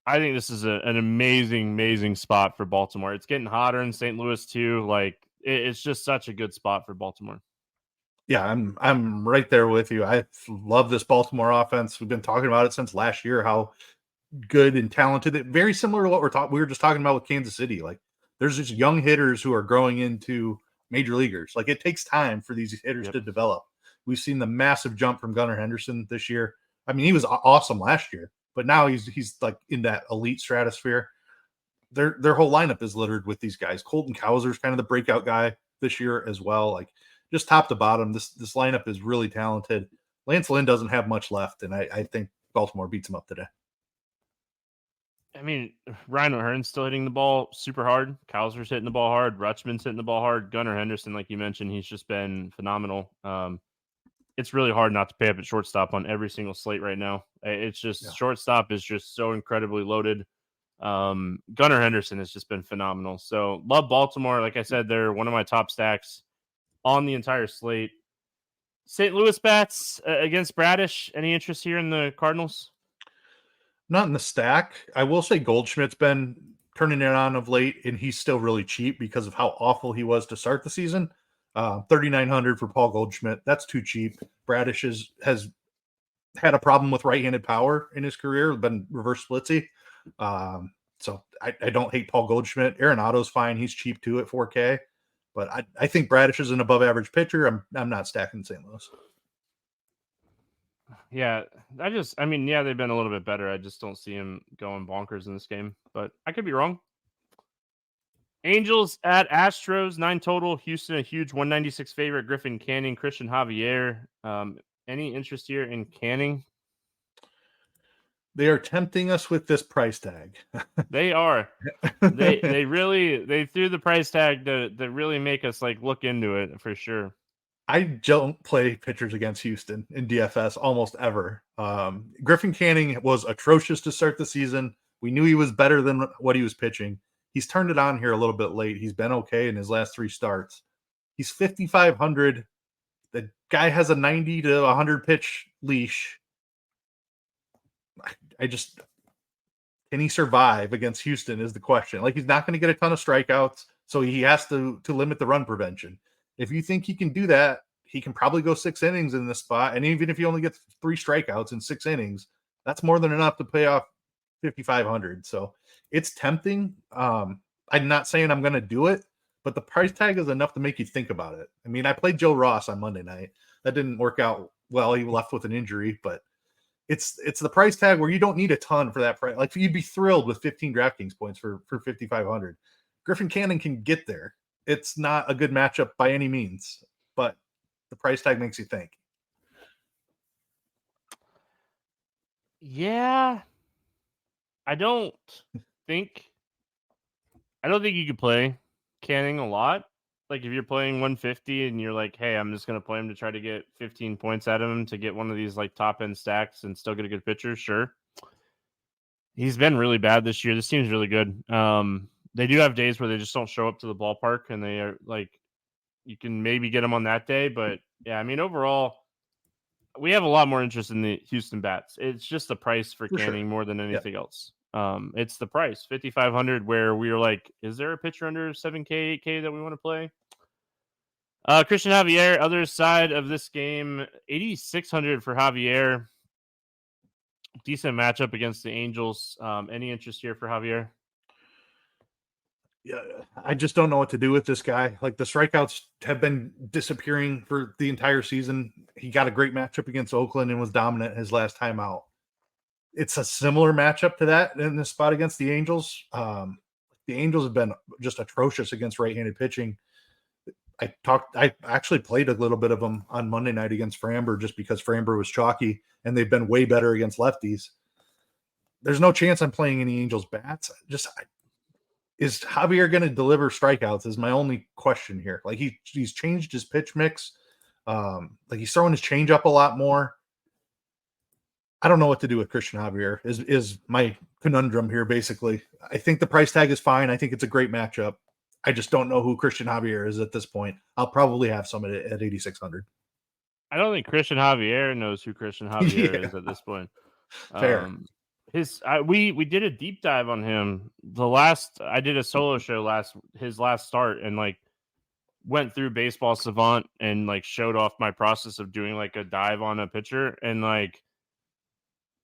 [SPEAKER 1] I think this is an amazing, amazing spot for Baltimore. It's getting hotter in St. Louis too. Like it's just such a good spot for Baltimore.
[SPEAKER 2] Yeah, I'm right there with you. I love this Baltimore offense. We've been talking about it since last year, how good and talented. Very similar to what we were just talking about with Kansas City. Like there's just young hitters who are growing into major leaguers. Like it takes time for these hitters to develop. We've seen the massive jump from Gunnar Henderson this year. I mean, he was awesome last year, but now he's like in that elite stratosphere. Their whole lineup is littered with these guys. Colton Cowser's kind of the breakout guy this year as well. Like just top to bottom, this lineup is really talented. Lance Lynn doesn't have much left, and I think Baltimore beats him up today.
[SPEAKER 1] I mean, Ryan O'Hearn's still hitting the ball super hard. Cowser's hitting the ball hard. Rutschman's hitting the ball hard. Gunnar Henderson, like you mentioned, he's just been phenomenal. It's really hard not to pay up at shortstop on every single slate right now. It's just shortstop is just so incredibly loaded. Gunnar Henderson has just been phenomenal. So love Baltimore. Like I said, they're one of my top stacks on the entire slate. St. Louis bats against Bradish. Any interest here in the Cardinals?
[SPEAKER 2] Not in the stack. I will say Goldschmidt's been turning it on of late, and he's still really cheap because of how awful he was to start the season. 3,900 for Paul Goldschmidt. That's too cheap. Bradish has had a problem with right-handed power in his career, been reverse splitsy. So I don't hate Paul Goldschmidt. Arenado's fine. He's cheap too at 4K. But I think Bradish is an above-average pitcher. I'm not stacking St. Louis.
[SPEAKER 1] Yeah, they've been a little bit better. I just don't see him going bonkers in this game, but I could be wrong. Angels at Astros, 9 total. Houston, a huge 196 favorite. Griffin Canning, Christian Javier. Any interest here in Canning?
[SPEAKER 2] They are tempting us with this price tag.
[SPEAKER 1] They are. They threw the price tag to really make us like look into it for sure.
[SPEAKER 2] I don't play pitchers against Houston in DFS almost ever. Griffin Canning was atrocious to start the season. We knew he was better than what he was pitching. He's turned it on here a little bit late. He's been okay in his last 3 starts. He's 5,500. The guy has a 90 to 100 pitch leash. Can he survive against Houston is the question. Like, he's not going to get a ton of strikeouts, so he has to limit the run prevention. If you think he can do that, he can probably go 6 innings in this spot. And even if he only gets 3 strikeouts in 6 innings, that's more than enough to pay off 5,500. So it's tempting. I'm not saying I'm going to do it, but the price tag is enough to make you think about it. I mean, I played Joe Ross on Monday night. That didn't work out well. He left with an injury, but it's the price tag where you don't need a ton for that price. Like, you'd be thrilled with 15 DraftKings points for 5,500. Griffin Canning can get there. It's not a good matchup by any means, but the price tag makes you think.
[SPEAKER 1] Yeah. I don't think you could play Canning a lot. Like, if you're playing 150 and you're like, hey, I'm just going to play him to try to get 15 points out of him to get one of these like top end stacks and still get a good pitcher, sure. He's been really bad this year. This team's really good. They do have days where they just don't show up to the ballpark, and they are like, you can maybe get them on that day. But yeah, I mean, overall, we have a lot more interest in the Houston bats. It's just the price for Canning more than anything else. It's the price, 5,500, where we were like, is there a pitcher under 7K, 8K that we want to play? Christian Javier, other side of this game, 8,600 for Javier. Decent matchup against the Angels. Any interest here for Javier?
[SPEAKER 2] Yeah, I just don't know what to do with this guy. Like, the strikeouts have been disappearing for the entire season. He got a great matchup against Oakland and was dominant his last time out. It's a similar matchup to that in this spot against the Angels. The Angels have been just atrocious against right-handed pitching. I actually played a little bit of them on Monday night against Framber just because Framber was chalky, and they've been way better against lefties. There's no chance I'm playing any Angels bats. Is Javier going to deliver strikeouts is my only question here. Like, he's changed his pitch mix. Like, he's throwing his changeup a lot more. I don't know what to do with Christian Javier is my conundrum here, basically. I think the price tag is fine. I think it's a great matchup. I just don't know who Christian Javier is at this point. I'll probably have some at 8,600. I
[SPEAKER 1] don't think Christian Javier knows who Christian Javier is at this point.
[SPEAKER 2] Fair.
[SPEAKER 1] We did a deep dive on him. I did a solo show his last start, and like went through Baseball Savant and like showed off my process of doing like a dive on a pitcher, and like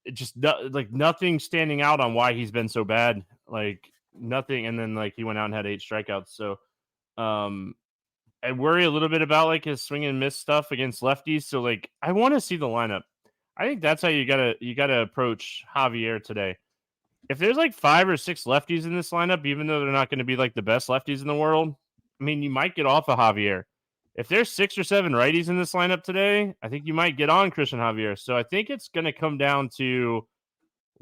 [SPEAKER 1] it just like nothing standing out on why he's been so bad, like nothing. And then like he went out and had 8 strikeouts. So I worry a little bit about like his swing and miss stuff against lefties. So like I want to see the lineup. I think that's how you gotta approach Javier today. If there's like 5 or 6 lefties in this lineup, even though they're not going to be like the best lefties in the world, I mean, you might get off of Javier. If there's 6 or 7 righties in this lineup today, I think you might get on Christian Javier. So I think it's going to come down to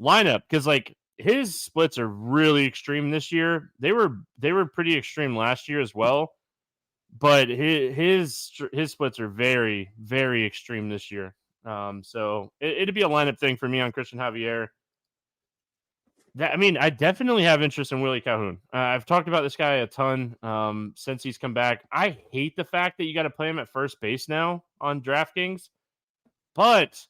[SPEAKER 1] lineup, because like his splits are really extreme this year. They were pretty extreme last year as well, but his splits are very, very extreme this year. So it'd be a lineup thing for me on Christian Javier. I definitely have interest in Willie Calhoun. I've talked about this guy a ton since he's come back. I hate the fact that you got to play him at first base now on DraftKings, but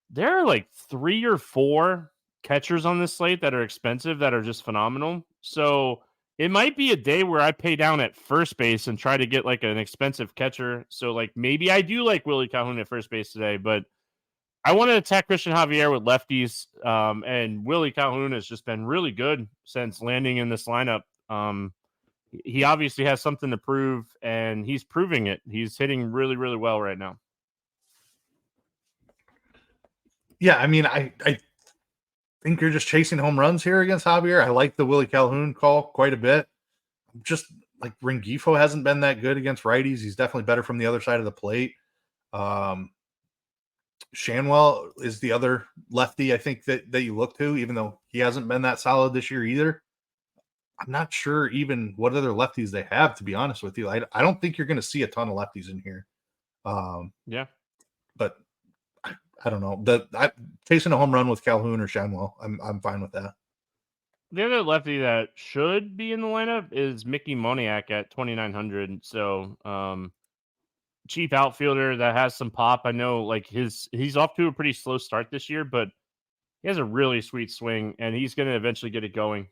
[SPEAKER 1] there are like 3 or 4 catchers on this slate that are expensive that are just phenomenal. So it might be a day where I pay down at first base and try to get like an expensive catcher. So like maybe I do like Willie Calhoun at first base today, but I want to attack Christian Javier with lefties, and Willie Calhoun has just been really good since landing in this lineup. He obviously has something to prove, and he's proving it. He's hitting really, really well right now.
[SPEAKER 2] Yeah, I mean, I think you're just chasing home runs here against Javier. I like the Willie Calhoun call quite a bit. I'm just like Rengifo hasn't been that good against righties. He's definitely better from the other side of the plate. Shanwell is the other lefty I think that you look to, even though he hasn't been that solid this year either. I'm not sure even what other lefties they have, to be honest with you. I don't think you're going to see a ton of lefties in here.
[SPEAKER 1] Yeah.
[SPEAKER 2] But I don't know. Chasing a home run with Calhoun or Shanwell, I'm fine with that.
[SPEAKER 1] The other lefty that should be in the lineup is Mickey Moniak at 2,900. So, cheap outfielder that has some pop. I know, like he's off to a pretty slow start this year, but he has a really sweet swing, and he's going to eventually get it going.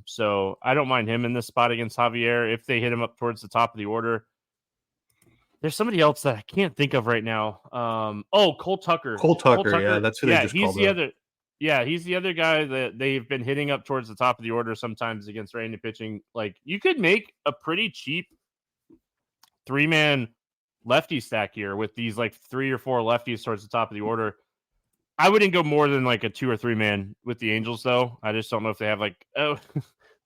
[SPEAKER 1] So I don't mind him in this spot against Javier if they hit him up towards the top of the order. There's somebody else that I can't think of right now. Cole Tucker.
[SPEAKER 2] Cole Tucker, yeah, that's who they just called up.
[SPEAKER 1] Other. Yeah, he's the other guy that they've been hitting up towards the top of the order sometimes against right-handed pitching. Like, you could make a pretty cheap 3-man lefty stack here with these like 3 or 4 lefties towards the top of the order. I wouldn't go more than like a 2 or 3 man with the Angels, though. I just don't know if they have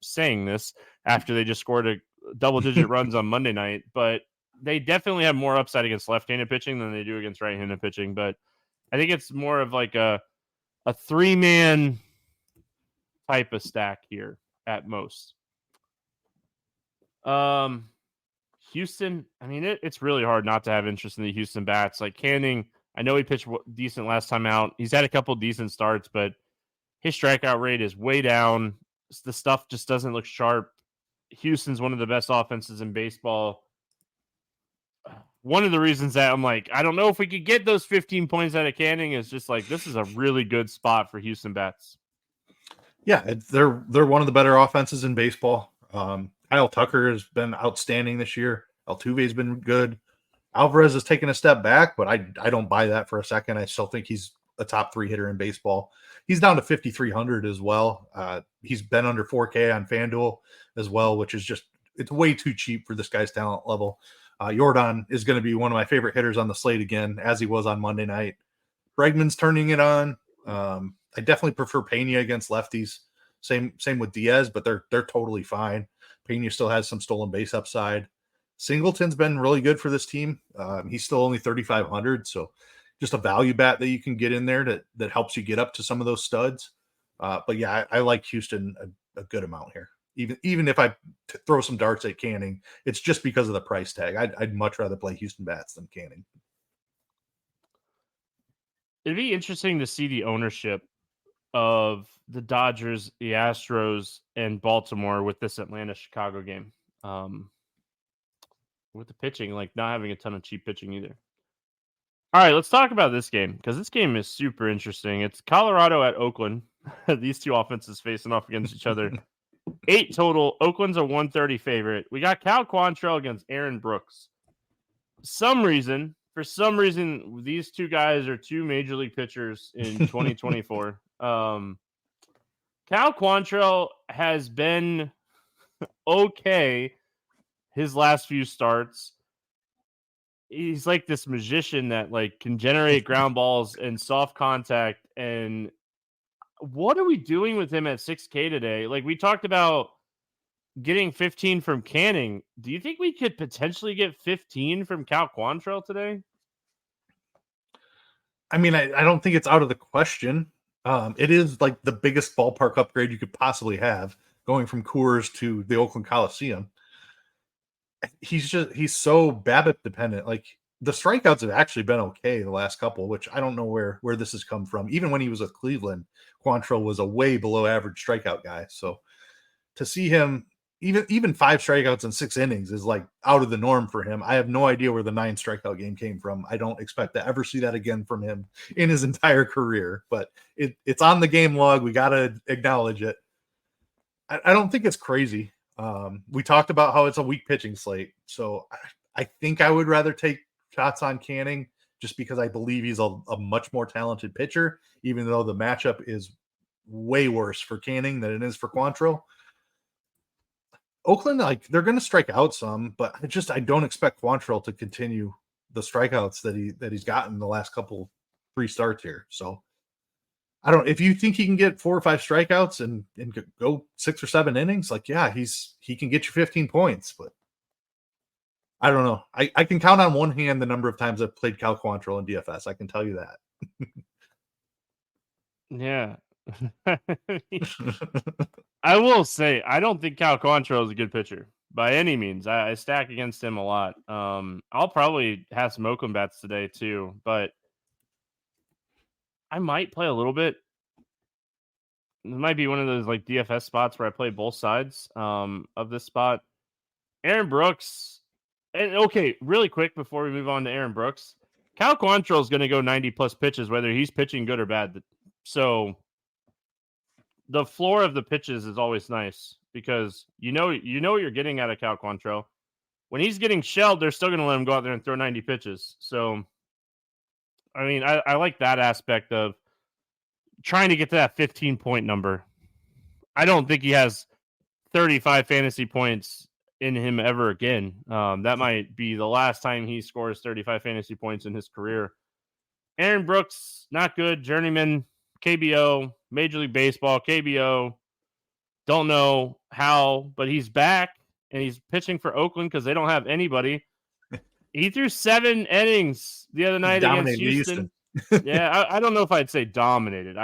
[SPEAKER 1] saying this after they just scored a double-digit runs on Monday night, but they definitely have more upside against left-handed pitching than they do against right-handed pitching. But I think it's more of like a 3-man type of stack here at most. Houston, I mean, it's really hard not to have interest in the Houston bats. Like Canning, I know he pitched decent last time out. He's had a couple decent starts, but his strikeout rate is way down. The stuff just doesn't look sharp. Houston's one of the best offenses in baseball. One of the reasons that I'm like, I don't know if we could get those 15 points out of Canning is just like, this is a really good spot for Houston bats.
[SPEAKER 2] Yeah, they're one of the better offenses in baseball. Kyle Tucker has been outstanding this year. Altuve's been good. Alvarez has taken a step back, but I don't buy that for a second. I still think he's a top 3 hitter in baseball. He's down to 5,300 as well. He's been under 4K on FanDuel as well, which is just, it's way too cheap for this guy's talent level. Jordan is going to be one of my favorite hitters on the slate again, as he was on Monday night. Bregman's turning it on. I definitely prefer Pena against lefties. Same with Diaz, but they're totally fine. Pena still has some stolen base upside. Singleton's been really good for this team. He's still only 3,500, so just a value bat that you can get in there that helps you get up to some of those studs. But yeah, I like Houston a good amount here. Even if I throw some darts at Canning, it's just because of the price tag. I'd much rather play Houston bats than Canning.
[SPEAKER 1] It'd be interesting to see the ownership of the Dodgers, the Astros, and Baltimore with this Atlanta-Chicago game. With the pitching, like not having a ton of cheap pitching either. All right, let's talk about this game because this game is super interesting. It's Colorado at Oakland. These two offenses facing off against each other. 8 total. Oakland's a 130 favorite. We got Cal Quantrill against Aaron Brooks. For some reason, these two guys are 2 major league pitchers in 2024. Cal Quantrill has been okay his last few starts. He's like this magician that like can generate ground balls and soft contact. And what are we doing with him at 6K today? Like we talked about getting 15 from Canning. Do you think we could potentially get 15 from Cal Quantrill today?
[SPEAKER 2] I mean, I don't think it's out of the question. It is like the biggest ballpark upgrade you could possibly have, going from Coors to the Oakland Coliseum. He's so BABIP dependent. Like the strikeouts have actually been okay the last couple, which I don't know where this has come from. Even when he was with Cleveland, Quantrill was a way below average strikeout guy. So to see him even 5 strikeouts in 6 innings is like out of the norm for him. I have no idea where the 9 strikeout game came from. I don't expect to ever see that again from him in his entire career, but it's on the game log. We got to acknowledge it. I don't think it's crazy. We talked about how it's a weak pitching slate. So I think I would rather take shots on Canning just because I believe he's a much more talented pitcher, even though the matchup is way worse for Canning than it is for Quantrill. Oakland, like they're going to strike out some, but I don't expect Quantrill to continue the strikeouts that he's gotten the last 3 starts here. So I don't. If you think he can get 4 or 5 strikeouts and go 6 or 7 innings, like he can get you 15 points. But I don't know. I can count on one hand the number of times I've played Cal Quantrill in DFS. I can tell you that.
[SPEAKER 1] Yeah. I will say, I don't think Cal Quantrill is a good pitcher by any means. I stack against him a lot. I'll probably have some Oakland bats today too, but I might play a little bit. It might be one of those like DFS spots where I play both sides of this spot. Aaron Brooks, and okay, really quick before we move on to Aaron Brooks, Cal Quantrill is going to go 90 plus pitches, whether he's pitching good or bad. So the floor of the pitches is always nice because you know what you're getting out of Cal Quantrill. When he's getting shelled, they're still going to let him go out there and throw 90 pitches. So, I mean, I like that aspect of trying to get to that 15-point number. I don't think he has 35 fantasy points in him ever again. That might be the last time he scores 35 fantasy points in his career. Aaron Brooks, not good. Journeyman, KBO, Major League Baseball, KBO. Don't know how, but he's back and he's pitching for Oakland because they don't have anybody. He threw 7 innings the other night against Houston. Yeah, I don't know if I'd say dominated.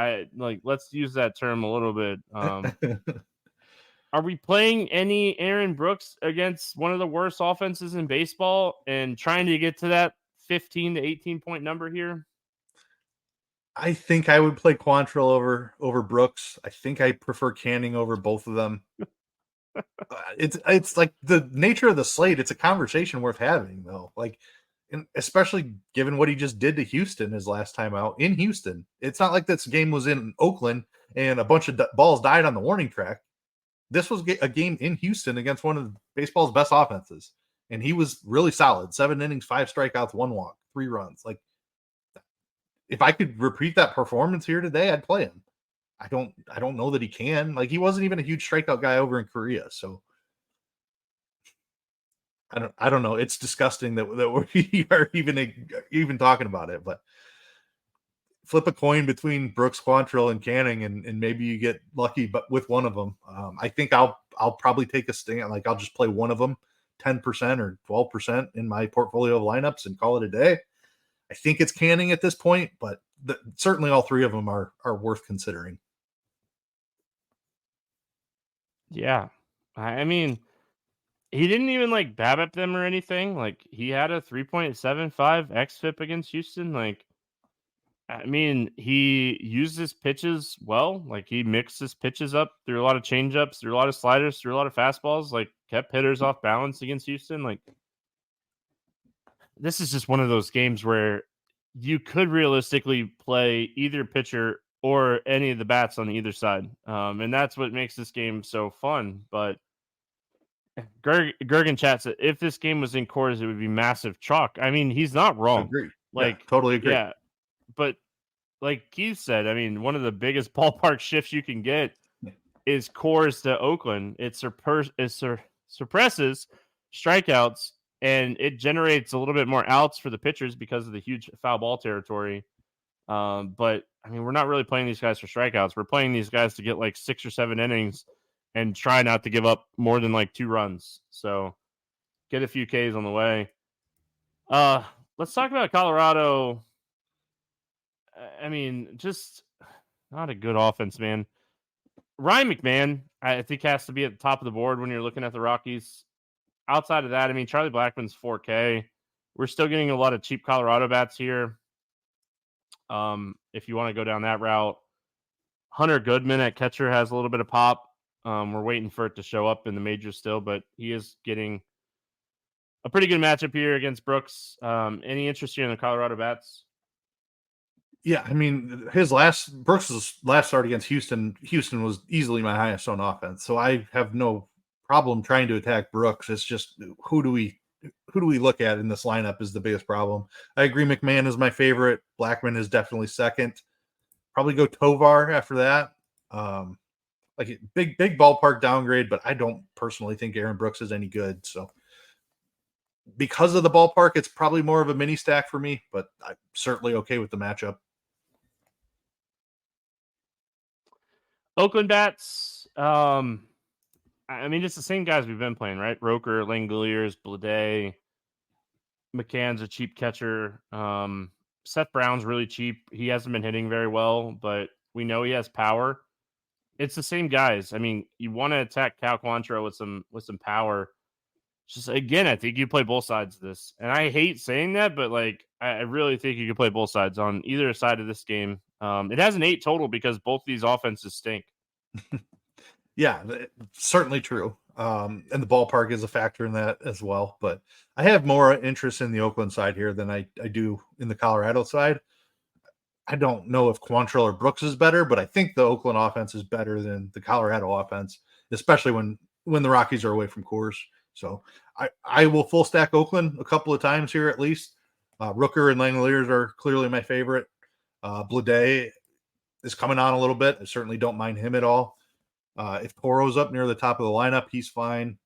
[SPEAKER 1] Let's use that term a little bit. Are we playing any Aaron Brooks against one of the worst offenses in baseball and trying to get to that 15 to 18 point number here?
[SPEAKER 2] I think I would play Quantrill over Brooks. I think I prefer Canning over both of them. It's like the nature of the slate. It's a conversation worth having, though. Like, and especially given what he just did to Houston his last time out in Houston. It's not like this game was in Oakland and a bunch of balls died on the warning track. This was a game in Houston against one of baseball's best offenses, and he was really solid. 7 innings, 5 strikeouts, 1 walk, 3 runs. Like, if I could repeat that performance here today, I'd play him. I don't know that he can. Like, he wasn't even a huge strikeout guy over in Korea, so I don't know. It's disgusting that we are even talking about it, but flip a coin between Brooks, Quantrill, and Canning, and maybe you get lucky, but with one of them. I think I'll probably take a stand. Like, I'll just play one of them 10% or 12% in my portfolio of lineups and call it a day. I think it's Canning at this point, but certainly all 3 of them are worth considering.
[SPEAKER 1] Yeah. I mean, he didn't even like BABIP them or anything. Like, he had a 3.75 xFIP against Houston. Like, I mean, he used his pitches well. Like, he mixed his pitches up through a lot of changeups, through a lot of sliders, through a lot of fastballs. Like, kept hitters off balance against Houston. Like, this is just one of those games where you could realistically play either pitcher or any of the bats on either side. And that's what makes this game so fun. But Gergen chat said, if this game was in Coors, it would be massive chalk. I mean, he's not wrong.
[SPEAKER 2] Agree.
[SPEAKER 1] Like,
[SPEAKER 2] yeah, totally agree.
[SPEAKER 1] Yeah. But like Keith said, I mean, one of the biggest ballpark shifts you can get is Coors to Oakland. It suppresses strikeouts, and it generates a little bit more outs for the pitchers because of the huge foul ball territory. But I mean, we're not really playing these guys for strikeouts. We're playing these guys to get like 6 or 7 innings and try not to give up more than like 2 runs. So get a few Ks on the way. Let's talk about Colorado. I mean, just not a good offense, man. Ryan McMahon, I think, has to be at the top of the board when you're looking at the Rockies. Outside of that, I mean, Charlie Blackmon's 4K. We're still getting a lot of cheap Colorado bats here. If you want to go down that route, Hunter Goodman at catcher has a little bit of pop. We're waiting for it to show up in the majors still, but he is getting a pretty good matchup here against Brooks. Any interest here in the Colorado bats?
[SPEAKER 2] Yeah, I mean, Brooks' last start against Houston was easily my highest on offense. So I have no problem trying to attack Brooks. It's just who do we look at in this lineup is the biggest problem. I agree, McMahon is my favorite. Blackmon is definitely second. Probably go Tovar after that. Like big ballpark downgrade, but I don't personally think Aaron Brooks is any good. So because of the ballpark, it's probably more of a mini stack for me, but I'm certainly okay with the matchup.
[SPEAKER 1] Oakland bats. I mean, it's the same guys we've been playing, right? Roker, Langoliers, Blade, McCann's a cheap catcher. Seth Brown's really cheap. He hasn't been hitting very well, but we know he has power. It's the same guys. I mean, you want to attack Cal Quantrill with some power. Just again, I think you play both sides of this, and I hate saying that, but like I really think you can play both sides on either side of this game. It has an 8 total because both these offenses stink.
[SPEAKER 2] Yeah, certainly true. And the ballpark is a factor in that as well. But I have more interest in the Oakland side here than I do in the Colorado side. I don't know if Quantrill or Brooks is better, but I think the Oakland offense is better than the Colorado offense, especially when the Rockies are away from Coors. So I will full stack Oakland a couple of times here at least. Rooker and Langoliers are clearly my favorite. Blade is coming on a little bit. I certainly don't mind him at all. If Toro's up near the top of the lineup, he's fine.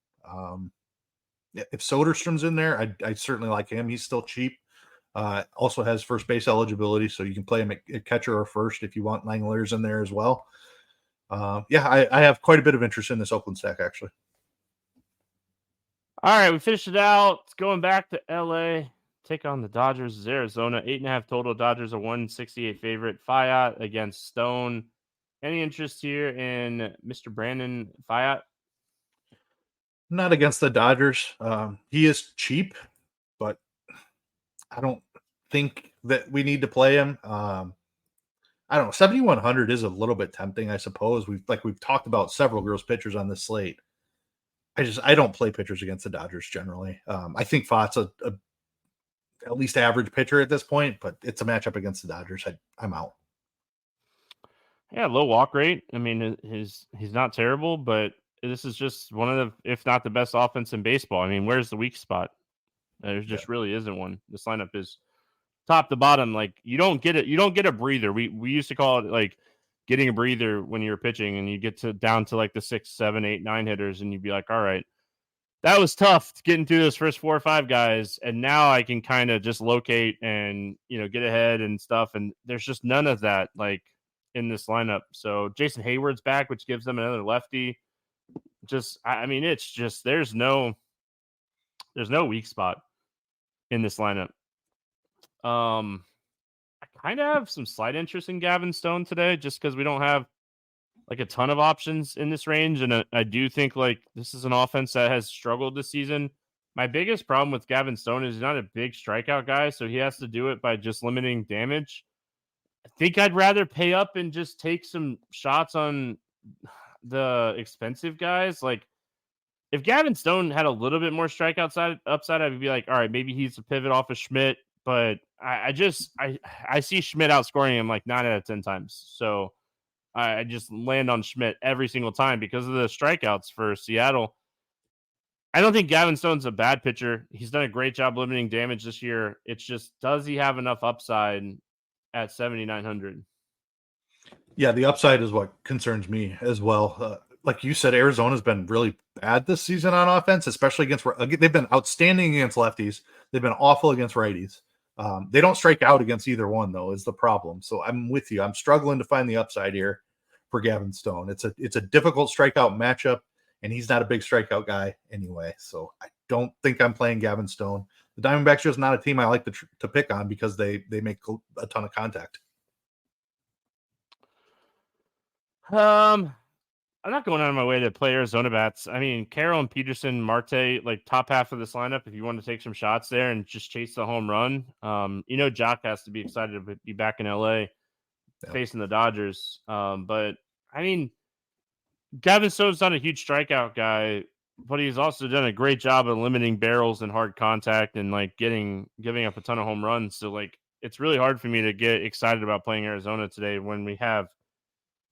[SPEAKER 2] If Soderstrom's in there, I certainly like him. He's still cheap. Also has first base eligibility, so you can play him at catcher or first if you want Langoliers in there as well. I have quite a bit of interest in this Oakland stack, actually.
[SPEAKER 1] All right, we finished it out. Going back to LA, take on the Dodgers. Arizona, 8.5 total. Dodgers are 168 favorite. Fayat against Stone. Any interest here in Mr. Brandon Fayat?
[SPEAKER 2] Not against the Dodgers. He is cheap, but I don't think that we need to play him. I don't know. 7,100 is a little bit tempting, I suppose. We've talked about several gross pitchers on this slate. I don't play pitchers against the Dodgers generally. I think Fott's a at least average pitcher at this point, but it's a matchup against the Dodgers. I'm out.
[SPEAKER 1] Yeah, low walk rate. I mean, he's not terrible, but this is just one of the, if not the best offense in baseball. I mean, where's the weak spot? There just really isn't one. This lineup is top to bottom. Like you don't get it. You don't get a breather. We used to call it like getting a breather when you were pitching, and you get down to like the 6, 7, 8, 9 hitters, and you'd be like, all right, that was tough getting through those first 4 or 5 guys, and now I can kind of just locate and get ahead and stuff. And there's just none of that like in this lineup. So Jason Hayward's back, which gives them another lefty. I mean, it's just there's no weak spot in this lineup. I kind of have some slight interest in Gavin Stone today, just because we don't have like a ton of options in this range, and I do think like this is an offense that has struggled this season. My biggest problem with Gavin Stone is he's not a big strikeout guy, so he has to do it by just limiting damage. I think I'd rather pay up and just take some shots on the expensive guys. Like if Gavin Stone had a little bit more strikeout upside, I'd be like, all right, maybe he's a pivot off of Schmidt. But I see Schmidt outscoring him like 9 out of 10 times. So I just land on Schmidt every single time because of the strikeouts for Seattle. I don't think Gavin Stone's a bad pitcher. He's done a great job limiting damage this year. It's just, does he have enough upside at 7,900?
[SPEAKER 2] Yeah, the upside is what concerns me as well. Like you said, Arizona's been really bad this season on offense, especially against. They've been outstanding against lefties. They've been awful against righties. They don't strike out against either one, though, is the problem. So I'm with you. I'm struggling to find the upside here for Gavin Stone. It's a difficult strikeout matchup, and he's not a big strikeout guy anyway. So I don't think I'm playing Gavin Stone. The Diamondbacks are just not a team I like to pick on because they make a ton of contact.
[SPEAKER 1] I'm not going out of my way to play Arizona bats. I mean, Carroll and Peterson, Marte, like top half of this lineup, if you want to take some shots there and just chase the home run. Jock has to be excited to be back in LA facing the Dodgers. But I mean, Gavin Stone's not a huge strikeout guy, but he's also done a great job of limiting barrels and hard contact and like giving up a ton of home runs. So like, it's really hard for me to get excited about playing Arizona today when we have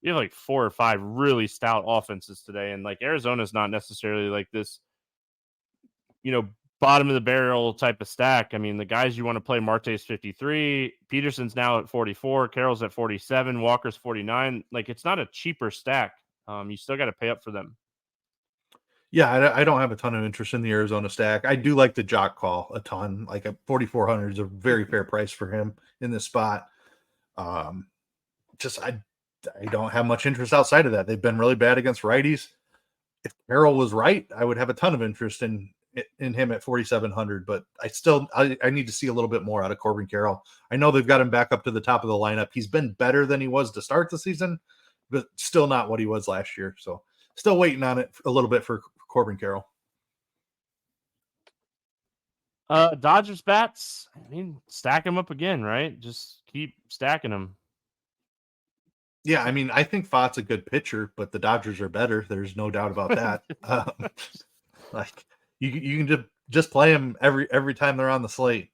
[SPEAKER 1] like 4 or 5 really stout offenses today. And like Arizona's not necessarily like this, bottom of the barrel type of stack. I mean, the guys you want to play, Marte's 53, Peterson's now at 44, Carroll's at 47, Walker's 49. Like it's not a cheaper stack. You still got to pay up for them.
[SPEAKER 2] Yeah, I don't have a ton of interest in the Arizona stack. I do like the Jock call a ton. Like a 4,400 is a very fair price for him in this spot. I don't have much interest outside of that. They've been really bad against righties. If Carroll was right, I would have a ton of interest in him at 4,700, but I need to see a little bit more out of Corbin Carroll. I know they've got him back up to the top of the lineup. He's been better than he was to start the season, but still not what he was last year. So still waiting on it a little bit for Corbin Carroll.
[SPEAKER 1] Dodgers bats. I mean, stack them up again, right? Just keep stacking them.
[SPEAKER 2] Yeah, I mean, I think Fott's a good pitcher, but the Dodgers are better. There's no doubt about that. Like you can just play them every time they're on the slate.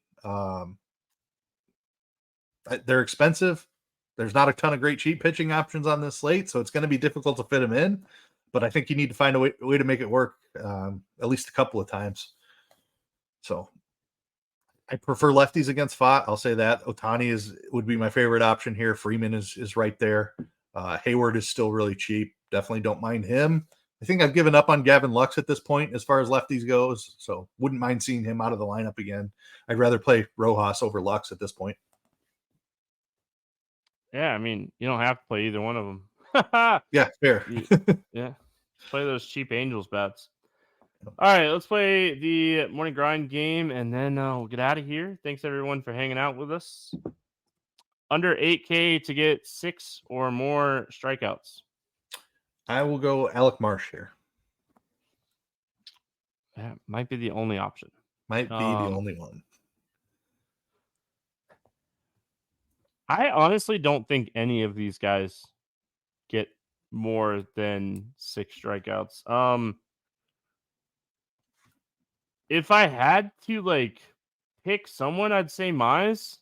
[SPEAKER 2] They're expensive. There's not a ton of great cheap pitching options on this slate, so it's going to be difficult to fit them in. But I think you need to find a way to make it work at least a couple of times. So I prefer lefties against Fott. I'll say that. Ohtani would be my favorite option here. Freeman is right there. Hayward is still really cheap. Definitely don't mind him. I think I've given up on Gavin Lux at this point as far as lefties goes, so wouldn't mind seeing him out of the lineup again. I'd rather play Rojas over Lux at this point.
[SPEAKER 1] Yeah, I mean, you don't have to play either one of them.
[SPEAKER 2] Yeah, fair.
[SPEAKER 1] Yeah, play those cheap Angels bats. All right, let's play the morning grind game, and then we'll get out of here. Thanks, everyone, for hanging out with us. Under 8K to get 6 or more strikeouts.
[SPEAKER 2] I will go Alec Marsh here.
[SPEAKER 1] That might be the only option.
[SPEAKER 2] Might be the only one.
[SPEAKER 1] I honestly don't think any of these guys get more than 6 strikeouts. If I had to pick someone, I'd say Mize,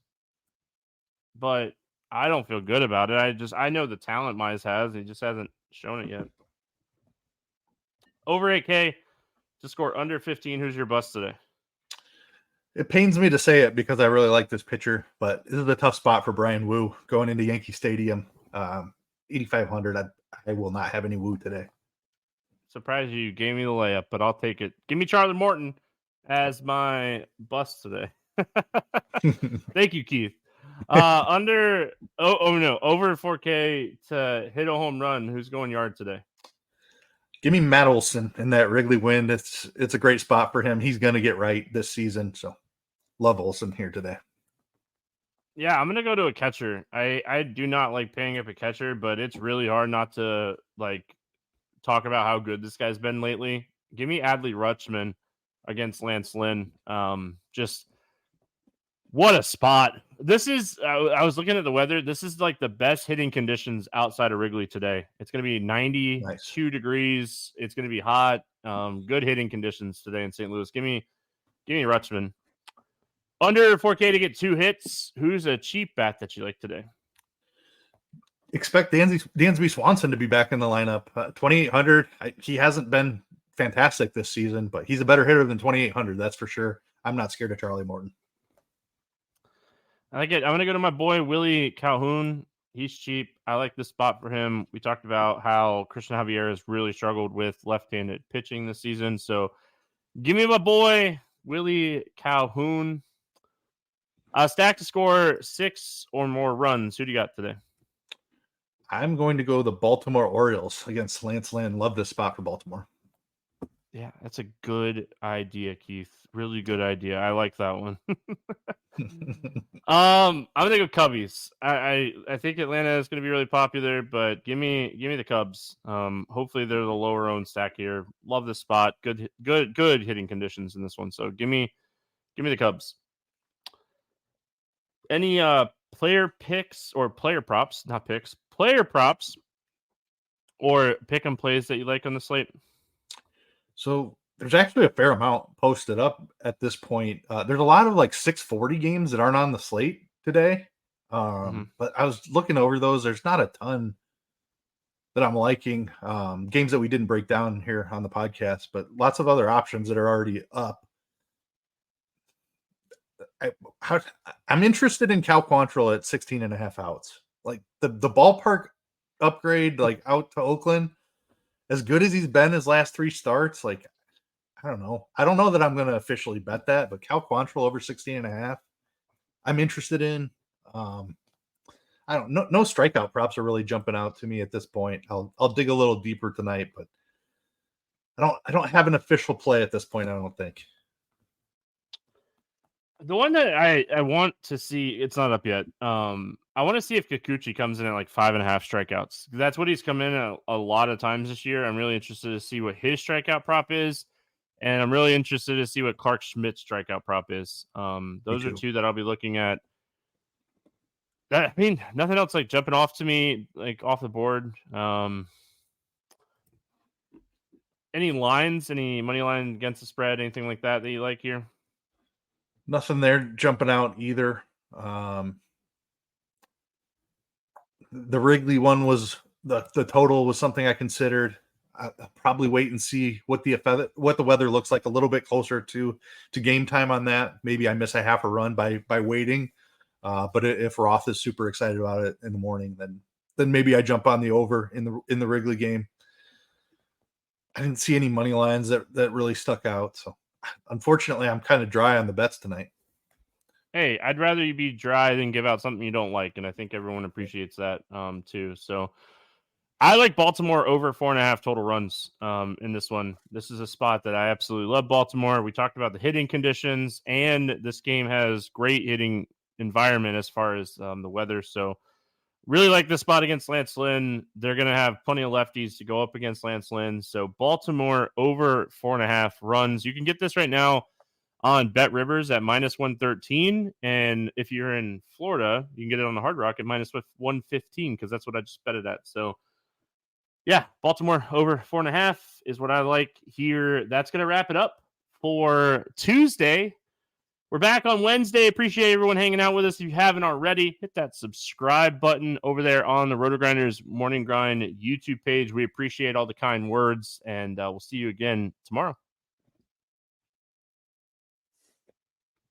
[SPEAKER 1] but I don't feel good about it. I know the talent Mize has. He just hasn't shown it yet. Over 8K to score under 15. Who's your bust today?
[SPEAKER 2] It pains me to say it because I really like this pitcher, but this is a tough spot for Brian Wu going into Yankee Stadium. 8,500. I will not have any Wu today.
[SPEAKER 1] Surprised you gave me the layup, but I'll take it. Give me Charlie Morton as my bust today. Thank you, Keith. Over 4K to hit a home run. Who's going yard today?
[SPEAKER 2] Give me Matt Olson in that Wrigley win. It's a great spot for him. He's going to get right this season. So love Olson here today.
[SPEAKER 1] Yeah, I'm going to go to a catcher. I do not like paying up a catcher, but it's really hard not to talk about how good this guy's been lately. Give me Adley Rutschman against Lance Lynn. Just what a spot. This is, I was looking at the weather. This is the best hitting conditions outside of Wrigley today. It's going to be 92 degrees. It's going to be hot. Good hitting conditions today in St. Louis. Give me Rutschman. Under 4K to get 2 hits. Who's a cheap bat that you like today?
[SPEAKER 2] Expect Dansby Swanson to be back in the lineup. 2,800. He hasn't been fantastic this season, but he's a better hitter than 2,800. That's for sure. I'm not scared of Charlie Morton.
[SPEAKER 1] I like it. I'm going to go to my boy, Willie Calhoun. He's cheap. I like this spot for him. We talked about how Christian Javier has really struggled with left-handed pitching this season. So give me my boy, Willie Calhoun. Stack to score 6 or more runs. Who do you got today?
[SPEAKER 2] I'm going to go the Baltimore Orioles against Lance Lynn. Love this spot for Baltimore.
[SPEAKER 1] Yeah, that's a good idea, Keith. Really good idea. I like that one. I'm gonna go Cubbies. I think Atlanta is gonna be really popular, but give me the Cubs. Hopefully they're the lower owned stack here. Love this spot. Good hitting conditions in this one. So give me the Cubs. Any player picks or player props, not picks, player props or pick and plays that you like on the slate?
[SPEAKER 2] So there's actually a fair amount posted up at this point. There's a lot of 640 games that aren't on the slate today. But I was looking over those. There's not a ton that I'm liking. Games that we didn't break down here on the podcast, but lots of other options that are already up. I'm interested in Cal Quantrill at 16.5 outs. The ballpark upgrade, out to Oakland, as good as he's been his last 3 starts, I don't know. I don't know that I'm going to officially bet that, but Cal Quantrill over 16.5, I'm interested in. I I don't know. No strikeout props are really jumping out to me at this point. I'll dig a little deeper tonight, but I don't have an official play at this point. I don't think.
[SPEAKER 1] The one that I want to see, it's not up yet. I want to see if Kikuchi comes in at like 5.5 strikeouts. That's what he's come in at a lot of times this year. I'm really interested to see what his strikeout prop is. And I'm really interested to see what Clark Schmidt's strikeout prop is. Those are two that I'll be looking at. I mean, nothing else like jumping off to me, like off the board. Any lines, any money line against the spread, anything like that you like here?
[SPEAKER 2] Nothing there jumping out either. The Wrigley one was the total was something I considered. I'll probably wait and see what the weather looks like a little bit closer to game time on that. Maybe I miss a half a run by waiting. But if Roth is super excited about it in the morning, then maybe I jump on the over in the Wrigley game. I didn't see any money lines that really stuck out. So unfortunately, I'm kind of dry on the bets tonight.
[SPEAKER 1] Hey, I'd rather you be dry than give out something you don't like. And I think everyone appreciates that too. So I like Baltimore over 4.5 total runs in this one. This is a spot that I absolutely love Baltimore. We talked about the hitting conditions, and this game has great hitting environment as far as the weather. So really like this spot against Lance Lynn. They're going to have plenty of lefties to go up against Lance Lynn. So Baltimore over 4.5 runs. You can get this right now on Bet Rivers at -113. And if you're in Florida, you can get it on the Hard Rock at -115 because that's what I just bet it at. So yeah, Baltimore over 4.5 is what I like here. That's going to wrap it up for Tuesday. We're back on Wednesday. Appreciate everyone hanging out with us. If you haven't already, hit that subscribe button over there on the RotoGrinders Morning Grind YouTube page. We appreciate all the kind words, and we'll see you again tomorrow.